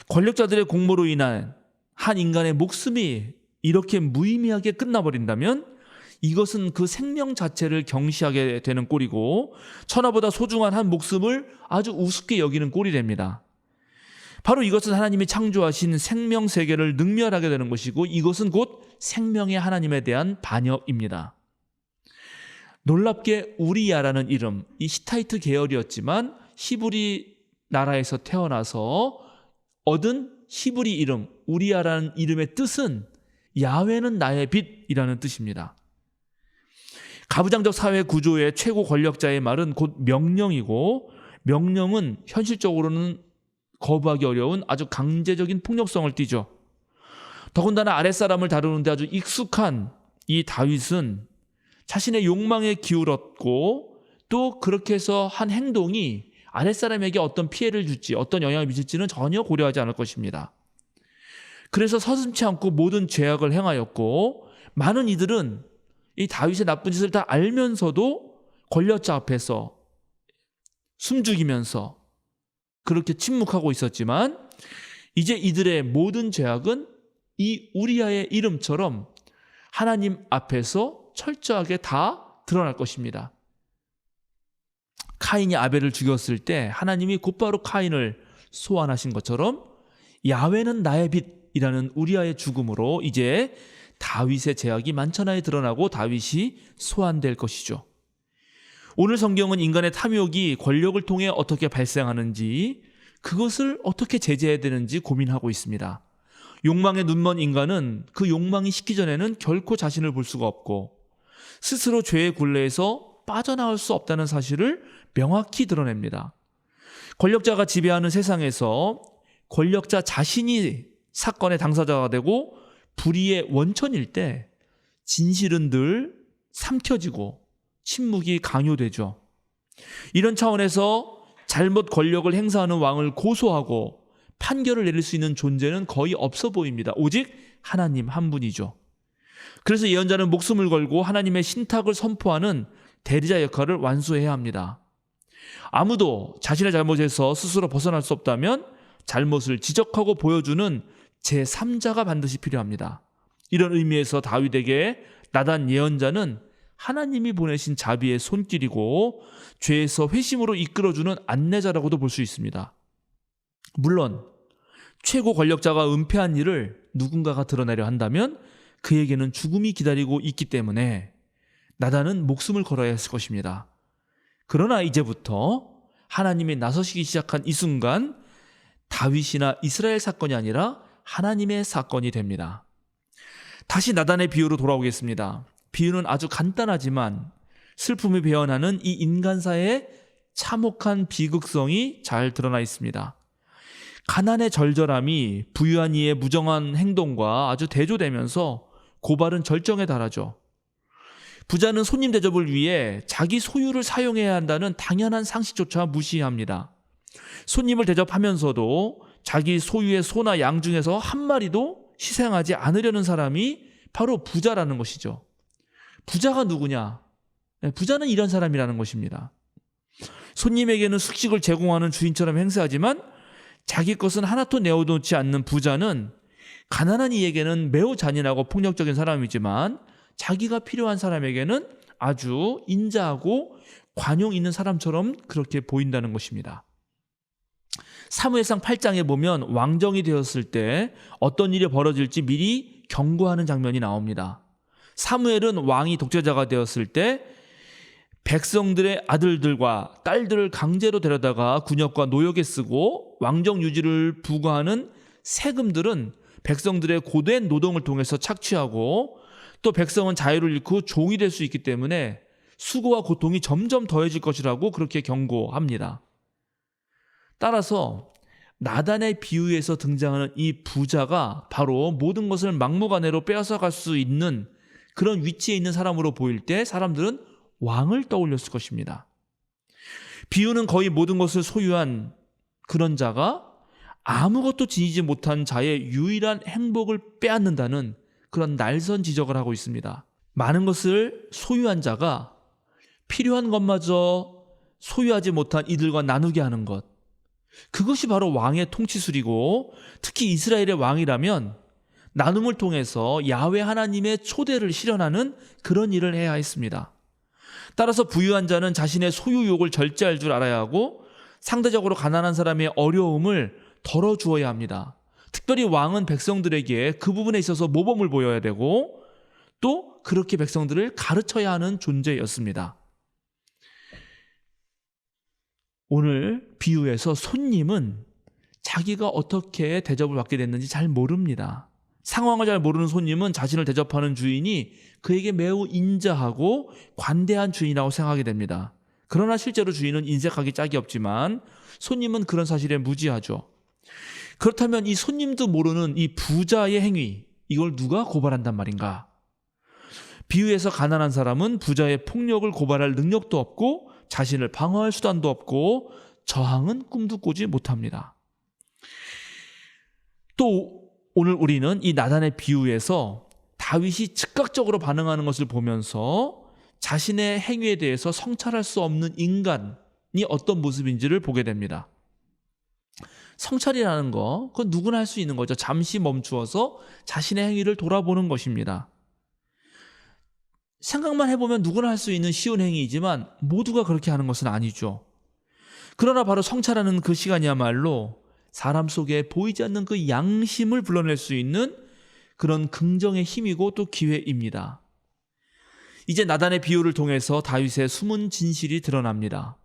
권력자들의 공모로 인한 한 인간의 목숨이 이렇게 무의미하게 끝나버린다면 이것은 그 생명 자체를 경시하게 되는 꼴이고 천하보다 소중한 한 목숨을 아주 우습게 여기는 꼴이 됩니다. 바로 이것은 하나님이 창조하신 생명 세계를 능멸하게 되는 것이고 이것은 곧 생명의 하나님에 대한 반역입니다. 놀랍게 우리야라는 이름, 이 히타이트 계열이었지만 히브리 나라에서 태어나서 얻은 히브리 이름 우리야라는 이름의 뜻은 야훼는 나의 빛이라는 뜻입니다. 가부장적 사회 구조의 최고 권력자의 말은 곧 명령이고 명령은 현실적으로는 거부하기 어려운 아주 강제적인 폭력성을 띠죠. 더군다나 아랫사람을 다루는데 아주 익숙한 이 다윗은 자신의 욕망에 기울었고 또 그렇게 해서 한 행동이 아랫사람에게 어떤 피해를 줄지 어떤 영향을 미칠지는 전혀 고려하지 않을 것입니다. 그래서 서슴지 않고 모든 죄악을 행하였고 많은 이들은 이 다윗의 나쁜 짓을 다 알면서도 권력자 앞에서 숨죽이면서 그렇게 침묵하고 있었지만 이제 이들의 모든 죄악은 이 우리야의 이름처럼 하나님 앞에서 철저하게 다 드러날 것입니다. 카인이 아벨을 죽였을 때 하나님이 곧바로 카인을 소환하신 것처럼 야훼는 나의 빛이라는 우리야의 죽음으로 이제 다윗의 죄악이 만천하에 드러나고 다윗이 소환될 것이죠. 오늘 성경은 인간의 탐욕이 권력을 통해 어떻게 발생하는지 그것을 어떻게 제재해야 되는지 고민하고 있습니다. 욕망에 눈먼 인간은 그 욕망이 식기 전에는 결코 자신을 볼 수가 없고 스스로 죄의 굴레에서 빠져나올 수 없다는 사실을 명확히 드러냅니다. 권력자가 지배하는 세상에서 권력자 자신이 사건의 당사자가 되고 불의의 원천일 때 진실은 늘 삼켜지고 침묵이 강요되죠. 이런 차원에서 잘못 권력을 행사하는 왕을 고소하고 판결을 내릴 수 있는 존재는 거의 없어 보입니다. 오직 하나님 한 분이죠. 그래서 예언자는 목숨을 걸고 하나님의 신탁을 선포하는 대리자 역할을 완수해야 합니다. 아무도 자신의 잘못에서 스스로 벗어날 수 없다면 잘못을 지적하고 보여주는 제3자가 반드시 필요합니다. 이런 의미에서 다윗에게 나단 예언자는 하나님이 보내신 자비의 손길이고 죄에서 회심으로 이끌어주는 안내자라고도 볼 수 있습니다. 물론 최고 권력자가 은폐한 일을 누군가가 드러내려 한다면 그에게는 죽음이 기다리고 있기 때문에 나단은 목숨을 걸어야 했을 것입니다. 그러나 이제부터 하나님이 나서시기 시작한 이 순간 다윗이나 이스라엘 사건이 아니라 하나님의 사건이 됩니다. 다시 나단의 비유로 돌아오겠습니다. 비유는 아주 간단하지만 슬픔이 배어나는 이 인간사의 참혹한 비극성이 잘 드러나 있습니다. 가난의 절절함이 부유한 이의 무정한 행동과 아주 대조되면서 고발은 절정에 달하죠. 부자는 손님 대접을 위해 자기 소유를 사용해야 한다는 당연한 상식조차 무시합니다. 손님을 대접하면서도 자기 소유의 소나 양 중에서 한 마리도 희생하지 않으려는 사람이 바로 부자라는 것이죠. 부자가 누구냐? 부자는 이런 사람이라는 것입니다. 손님에게는 숙식을 제공하는 주인처럼 행세하지만 자기 것은 하나도 내어놓지 않는 부자는 가난한 이에게는 매우 잔인하고 폭력적인 사람이지만 자기가 필요한 사람에게는 아주 인자하고 관용 있는 사람처럼 그렇게 보인다는 것입니다. 사무엘상 8장에 보면 왕정이 되었을 때 어떤 일이 벌어질지 미리 경고하는 장면이 나옵니다. 사무엘은 왕이 독재자가 되었을 때 백성들의 아들들과 딸들을 강제로 데려다가 군역과 노역에 쓰고 왕정 유지를 부과하는 세금들은 백성들의 고된 노동을 통해서 착취하고 또 백성은 자유를 잃고 종이 될 수 있기 때문에 수고와 고통이 점점 더해질 것이라고 그렇게 경고합니다. 따라서 나단의 비유에서 등장하는 이 부자가 바로 모든 것을 막무가내로 빼앗아갈 수 있는 그런 위치에 있는 사람으로 보일 때 사람들은 왕을 떠올렸을 것입니다. 비유는 거의 모든 것을 소유한 그런 자가 아무것도 지니지 못한 자의 유일한 행복을 빼앗는다는 그런 날선 지적을 하고 있습니다. 많은 것을 소유한 자가 필요한 것마저 소유하지 못한 이들과 나누게 하는 것, 그것이 바로 왕의 통치술이고, 특히 이스라엘의 왕이라면 나눔을 통해서 야훼 하나님의 초대를 실현하는 그런 일을 해야 했습니다. 따라서 부유한 자는 자신의 소유욕을 절제할 줄 알아야 하고 상대적으로 가난한 사람의 어려움을 덜어주어야 합니다. 특별히 왕은 백성들에게 그 부분에 있어서 모범을 보여야 되고 또 그렇게 백성들을 가르쳐야 하는 존재였습니다. 오늘 비유에서 손님은 자기가 어떻게 대접을 받게 됐는지 잘 모릅니다. 상황을 잘 모르는 손님은 자신을 대접하는 주인이 그에게 매우 인자하고 관대한 주인이라고 생각하게 됩니다. 그러나 실제로 주인은 인색하기 짝이 없지만 손님은 그런 사실에 무지하죠. 그렇다면 이 손님도 모르는 이 부자의 행위, 이걸 누가 고발한단 말인가? 비유에서 가난한 사람은 부자의 폭력을 고발할 능력도 없고 자신을 방어할 수단도 없고 저항은 꿈도 꾸지 못합니다. 또 오늘 우리는 이 나단의 비유에서 다윗이 즉각적으로 반응하는 것을 보면서 자신의 행위에 대해서 성찰할 수 없는 인간이 어떤 모습인지를 보게 됩니다. 성찰이라는 거, 그건 누구나 할 수 있는 거죠. 잠시 멈추어서 자신의 행위를 돌아보는 것입니다. 생각만 해보면 누구나 할 수 있는 쉬운 행위이지만 모두가 그렇게 하는 것은 아니죠. 그러나 바로 성찰하는 그 시간이야말로 사람 속에 보이지 않는 그 양심을 불러낼 수 있는 그런 긍정의 힘이고 또 기회입니다. 이제 나단의 비유를 통해서 다윗의 숨은 진실이 드러납니다.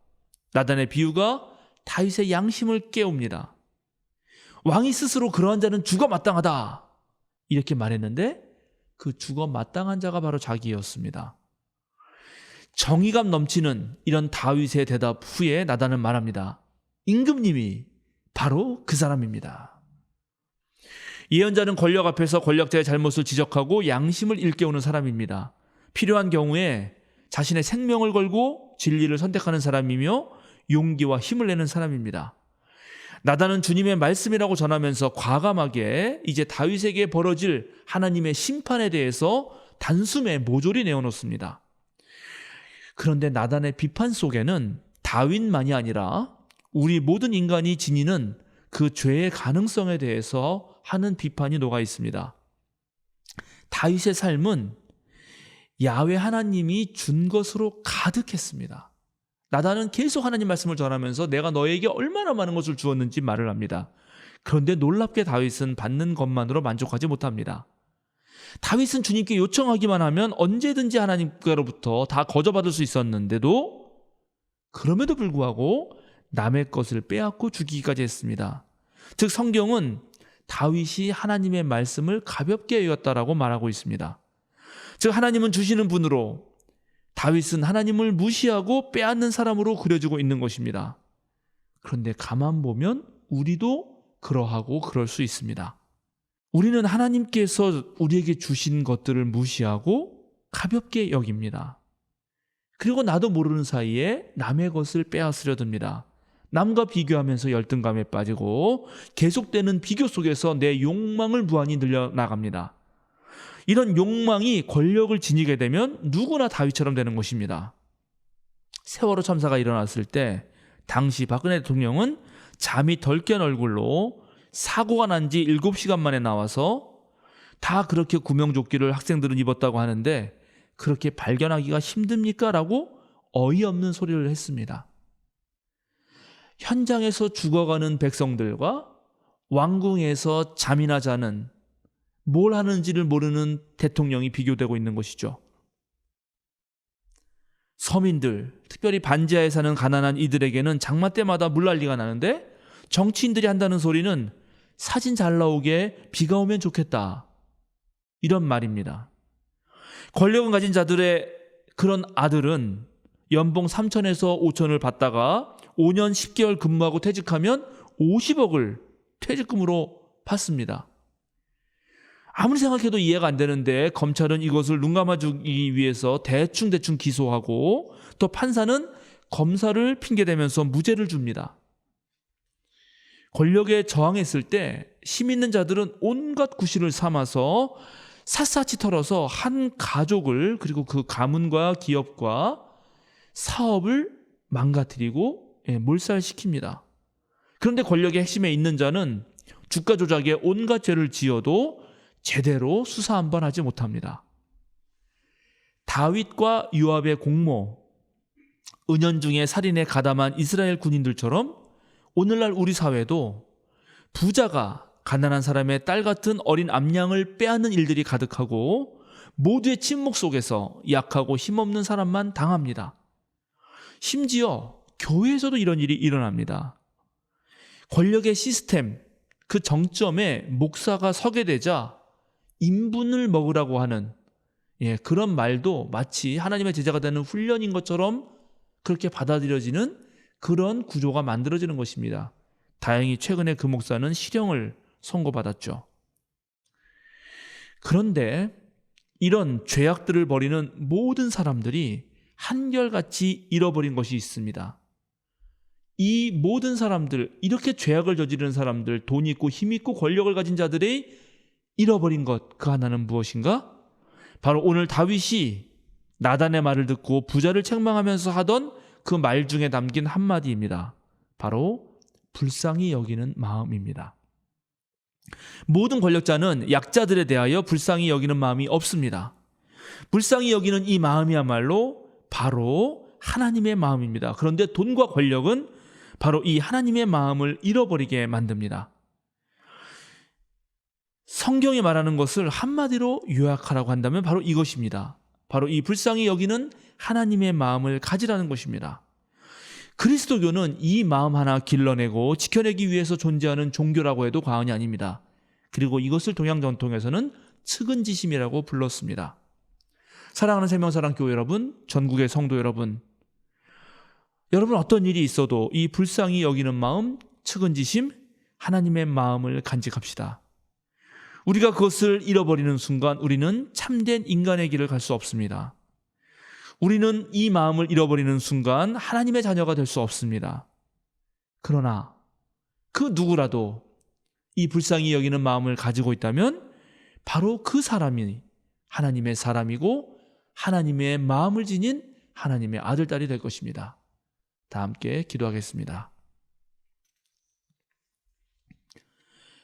나단의 비유가 다윗의 양심을 깨웁니다. 왕이 스스로 그러한 자는 죽어 마땅하다 이렇게 말했는데 그 죽어 마땅한 자가 바로 자기였습니다. 정의감 넘치는 이런 다윗의 대답 후에 나단은 말합니다. 임금님이 바로 그 사람입니다. 예언자는 권력 앞에서 권력자의 잘못을 지적하고 양심을 일깨우는 사람입니다. 필요한 경우에 자신의 생명을 걸고 진리를 선택하는 사람이며 용기와 힘을 내는 사람입니다. 나단은 주님의 말씀이라고 전하면서 과감하게 이제 다윗에게 벌어질 하나님의 심판에 대해서 단숨에 모조리 내어놓습니다. 그런데 나단의 비판 속에는 다윗만이 아니라 우리 모든 인간이 지니는 그 죄의 가능성에 대해서 하는 비판이 녹아 있습니다. 다윗의 삶은 야훼 하나님이 준 것으로 가득했습니다. 나단은 계속 하나님 말씀을 전하면서 내가 너에게 얼마나 많은 것을 주었는지 말을 합니다. 그런데 놀랍게 다윗은 받는 것만으로 만족하지 못합니다. 다윗은 주님께 요청하기만 하면 언제든지 하나님께로부터 다 거저받을 수 있었는데도 그럼에도 불구하고 남의 것을 빼앗고 죽이기까지 했습니다. 즉 성경은 다윗이 하나님의 말씀을 가볍게 여겼다라고 말하고 있습니다. 즉 하나님은 주시는 분으로 다윗은 하나님을 무시하고 빼앗는 사람으로 그려지고 있는 것입니다. 그런데 가만 보면 우리도 그러하고 그럴 수 있습니다. 우리는 하나님께서 우리에게 주신 것들을 무시하고 가볍게 여깁니다. 그리고 나도 모르는 사이에 남의 것을 빼앗으려 듭니다. 남과 비교하면서 열등감에 빠지고 계속되는 비교 속에서 내 욕망을 무한히 늘려나갑니다. 이런 욕망이 권력을 지니게 되면 누구나 다윗처럼 되는 것입니다. 세월호 참사가 일어났을 때 당시 박근혜 대통령은 잠이 덜 깬 얼굴로 사고가 난 지 7시간 만에 나와서 다 그렇게 구명조끼를 학생들은 입었다고 하는데 그렇게 발견하기가 힘듭니까? 라고 어이없는 소리를 했습니다. 현장에서 죽어가는 백성들과 왕궁에서 잠이나 자는, 뭘 하는지를 모르는 대통령이 비교되고 있는 것이죠. 서민들, 특별히 반지하에 사는 가난한 이들에게는 장마 때마다 물난리가 나는데, 정치인들이 한다는 소리는 사진 잘 나오게 비가 오면 좋겠다, 이런 말입니다. 권력을 가진 자들의 그런 아들은 연봉 3천에서 5천을 받다가 5년 10개월 근무하고 퇴직하면 50억을 퇴직금으로 받습니다. 아무리 생각해도 이해가 안 되는데 검찰은 이것을 눈 감아주기 위해서 대충 기소하고, 또 판사는 검사를 핑계대면서 무죄를 줍니다. 권력에 저항했을 때 힘 있는 자들은 온갖 구실을 삼아서 샅샅이 털어서 한 가족을, 그리고 그 가문과 기업과 사업을 망가뜨리고 몰살시킵니다. 그런데 권력의 핵심에 있는 자는 주가 조작에 온갖 죄를 지어도 제대로 수사 한 번 하지 못합니다. 다윗과 요압의 공모, 은연중에 살인에 가담한 이스라엘 군인들처럼 오늘날 우리 사회도 부자가 가난한 사람의 딸 같은 어린 암양을 빼앗는 일들이 가득하고, 모두의 침묵 속에서 약하고 힘없는 사람만 당합니다. 심지어 교회에서도 이런 일이 일어납니다. 권력의 시스템, 그 정점에 목사가 서게 되자 인분을 먹으라고 하는 그런 말도 마치 하나님의 제자가 되는 훈련인 것처럼 그렇게 받아들여지는 그런 구조가 만들어지는 것입니다. 다행히 최근에 그 목사는 실형을 선고받았죠. 그런데 이런 죄악들을 벌이는 모든 사람들이 한결같이 잃어버린 것이 있습니다. 이 모든 사람들, 이렇게 죄악을 저지르는 사람들, 돈 있고 힘 있고 권력을 가진 자들이 잃어버린 것, 그 하나는 무엇인가? 바로 오늘 다윗이 나단의 말을 듣고 부자를 책망하면서 하던 그 말 중에 담긴 한마디입니다. 바로 불쌍히 여기는 마음입니다. 모든 권력자는 약자들에 대하여 불쌍히 여기는 마음이 없습니다. 불쌍히 여기는 이 마음이야말로 바로 하나님의 마음입니다. 그런데 돈과 권력은 바로 이 하나님의 마음을 잃어버리게 만듭니다. 성경이 말하는 것을 한마디로 요약하라고 한다면 바로 이것입니다. 바로 이 불쌍히 여기는 하나님의 마음을 가지라는 것입니다. 그리스도교는 이 마음 하나 길러내고 지켜내기 위해서 존재하는 종교라고 해도 과언이 아닙니다. 그리고 이것을 동양 전통에서는 측은지심이라고 불렀습니다. 사랑하는 생명사랑교회 여러분, 전국의 성도 여러분, 여러분 어떤 일이 있어도 이 불쌍히 여기는 마음, 측은지심, 하나님의 마음을 간직합시다. 우리가 그것을 잃어버리는 순간 우리는 참된 인간의 길을 갈 수 없습니다. 우리는 이 마음을 잃어버리는 순간 하나님의 자녀가 될 수 없습니다. 그러나 그 누구라도 이 불쌍히 여기는 마음을 가지고 있다면 바로 그 사람이 하나님의 사람이고 하나님의 마음을 지닌 하나님의 아들, 딸이 될 것입니다. 다 함께 기도하겠습니다.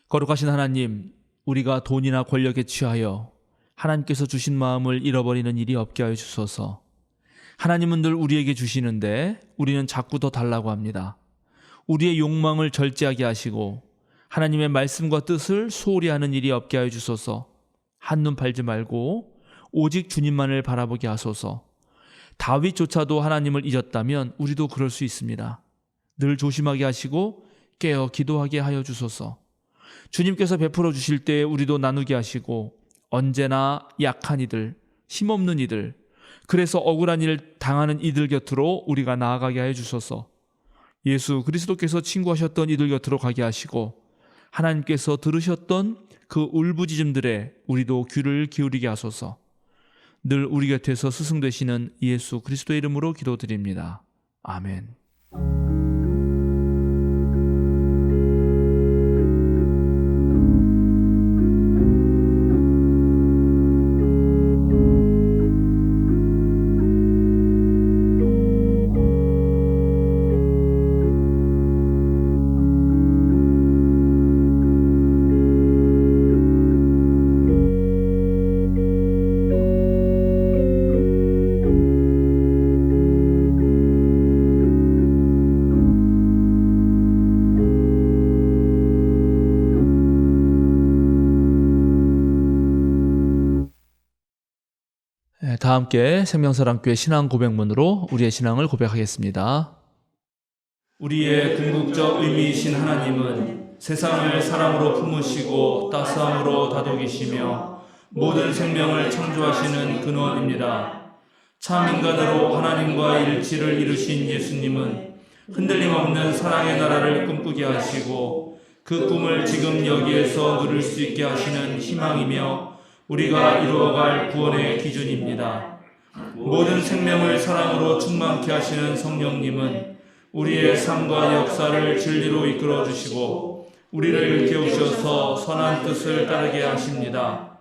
거룩하신 하나님, 우리가 돈이나 권력에 취하여 하나님께서 주신 마음을 잃어버리는 일이 없게 하여 주소서. 하나님은 늘 우리에게 주시는데 우리는 자꾸 더 달라고 합니다. 우리의 욕망을 절제하게 하시고 하나님의 말씀과 뜻을 소홀히 하는 일이 없게 하여 주소서. 한눈 팔지 말고 오직 주님만을 바라보게 하소서. 다윗조차도 하나님을 잊었다면 우리도 그럴 수 있습니다. 늘 조심하게 하시고 깨어 기도하게 하여 주소서. 주님께서 베풀어 주실 때에 우리도 나누게 하시고 언제나 약한 이들, 힘없는 이들, 그래서 억울한 일 당하는 이들 곁으로 우리가 나아가게 하여 주소서. 예수 그리스도께서 친구하셨던 이들 곁으로 가게 하시고 하나님께서 들으셨던 그 울부짖음들에 우리도 귀를 기울이게 하소서. 늘 우리 곁에서 스승되시는 예수 그리스도의 이름으로 기도드립니다. 아멘. 다 함께 생명사랑교회 신앙 고백문으로 우리의 신앙을 고백하겠습니다. 우리의 궁극적 의미이신 하나님은 세상을 사랑으로 품으시고 따스함으로 다독이시며 모든 생명을 창조하시는 근원입니다. 참 인간으로 하나님과 일치를 이루신 예수님은 흔들림 없는 사랑의 나라를 꿈꾸게 하시고 그 꿈을 지금 여기에서 누릴 수 있게 하시는 희망이며 우리가 이루어갈 구원의 기준입니다. 모든 생명을 사랑으로 충만케 하시는 성령님은 우리의 삶과 역사를 진리로 이끌어 주시고 우리를 일깨우셔서 선한 뜻을 따르게 하십니다.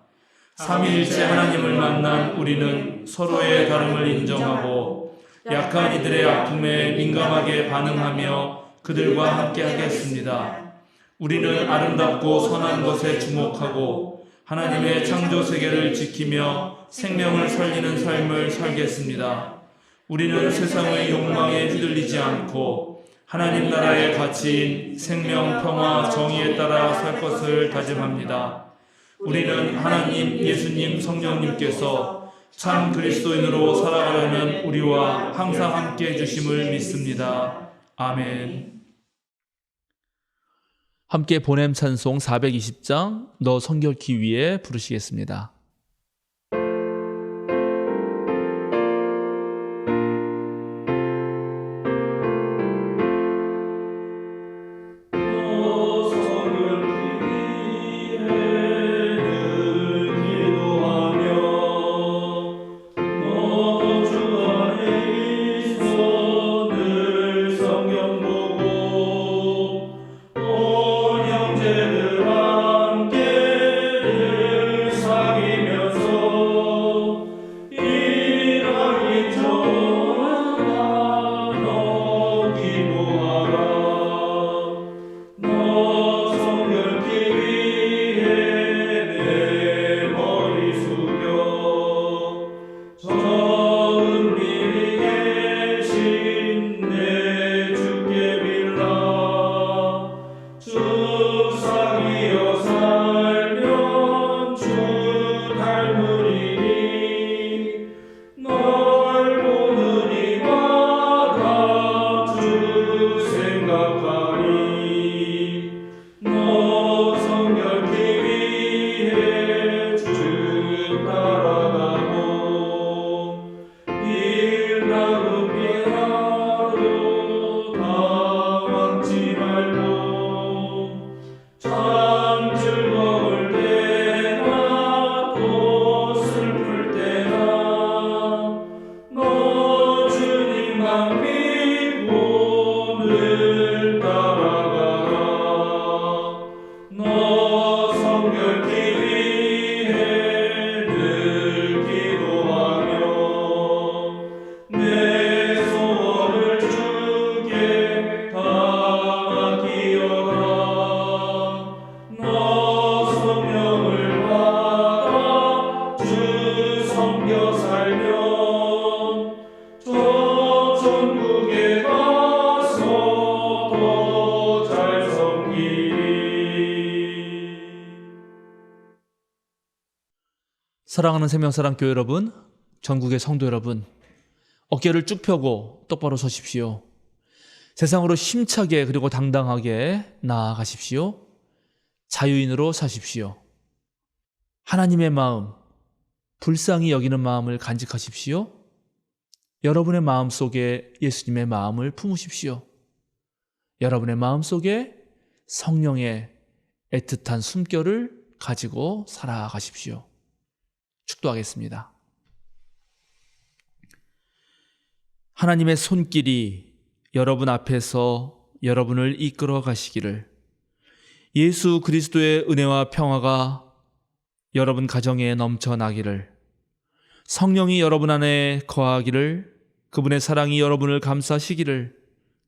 삼위일체 하나님을 만난 우리는 서로의 다름을 인정하고 약한 이들의 아픔에 민감하게 반응하며 그들과 함께 하겠습니다. 우리는 아름답고 선한 것에 주목하고 하나님의 창조 세계를 지키며 생명을 살리는 삶을 살겠습니다. 우리는 세상의 욕망에 휘둘리지 않고 하나님 나라의 가치인 생명, 평화, 정의에 따라 살 것을 다짐합니다. 우리는 하나님, 예수님, 성령님께서 참 그리스도인으로 살아가려는 우리와 항상 함께 해주심을 믿습니다. 아멘. 함께 보냄 찬송 420장 너 성결케 위해 부르시겠습니다. 사랑하는 생명사랑교회 여러분, 전국의 성도 여러분, 어깨를 쭉 펴고 똑바로 서십시오. 세상으로 힘차게 그리고 당당하게 나아가십시오. 자유인으로 사십시오. 하나님의 마음, 불쌍히 여기는 마음을 간직하십시오. 여러분의 마음 속에 예수님의 마음을 품으십시오. 여러분의 마음 속에 성령의 애틋한 숨결을 가지고 살아가십시오. 축도하겠습니다. 하나님의 손길이 여러분 앞에서 여러분을 이끌어 가시기를, 예수 그리스도의 은혜와 평화가 여러분 가정에 넘쳐나기를, 성령이 여러분 안에 거하기를, 그분의 사랑이 여러분을 감싸시기를,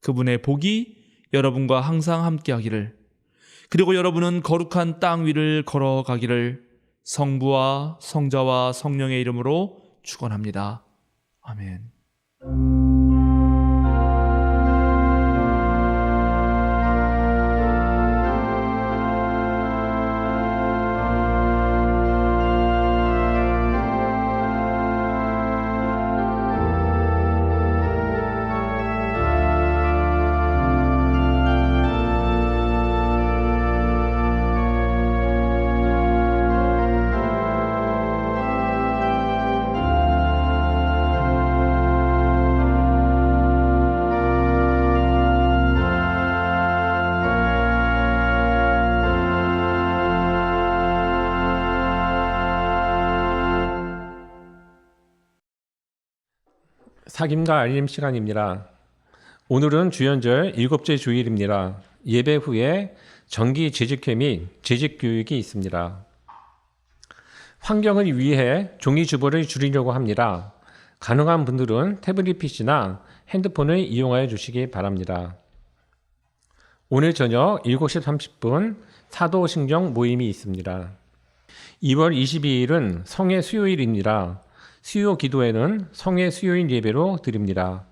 그분의 복이 여러분과 항상 함께하기를, 그리고 여러분은 거룩한 땅 위를 걸어가기를 성부와 성자와 성령의 이름으로 축원합니다. 아멘. 사김과 알림 시간입니다. 오늘은 주연절 7째 주일입니다. 예배 후에 정기 재직회 및 재직교육이 있습니다. 환경을 위해 종이 주보를 줄이려고 합니다. 가능한 분들은 태블릿 PC나 핸드폰을 이용하여 주시기 바랍니다. 오늘 저녁 7시 30분 사도신경 모임이 있습니다. 2월 22일은 성의 수요일입니다. 수요 기도회는 성의 수요일 예배로 드립니다.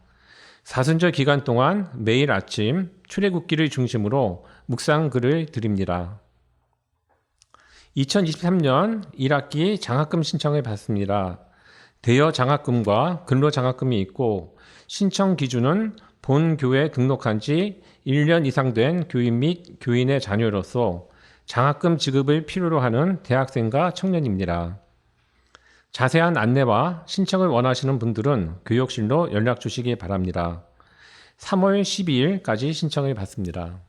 사순절 기간 동안 매일 아침 출애굽기를 중심으로 묵상글을 드립니다. 2023년 1학기 장학금 신청을 받습니다. 대여 장학금과 근로 장학금이 있고 신청 기준은 본 교회에 등록한 지 1년 이상 된 교인 및 교인의 자녀로서 장학금 지급을 필요로 하는 대학생과 청년입니다. 자세한 안내와 신청을 원하시는 분들은 교육실로 연락 주시기 바랍니다. 3월 12일까지 신청을 받습니다.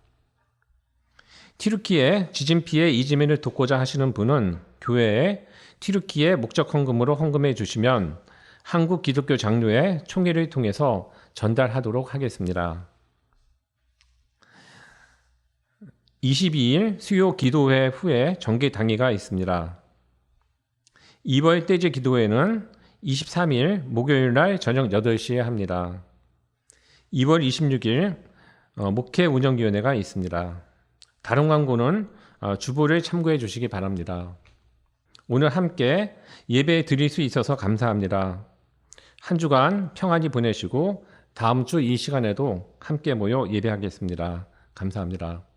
튀르키예 지진 피해 이재민을 돕고자 하시는 분은 교회에 튀르키예 목적 헌금으로 헌금해 주시면 한국 기독교 장로회 총회를 통해서 전달하도록 하겠습니다. 22일 수요 기도회 후에 정기 당회가 있습니다. 2월 떼제 기도회는 23일 목요일 날 저녁 8시에 합니다. 2월 26일 목회 운영위원회가 있습니다. 다른 광고는 주보를 참고해 주시기 바랍니다. 오늘 함께 예배 드릴 수 있어서 감사합니다. 한 주간 평안히 보내시고 다음 주 이 시간에도 함께 모여 예배하겠습니다. 감사합니다.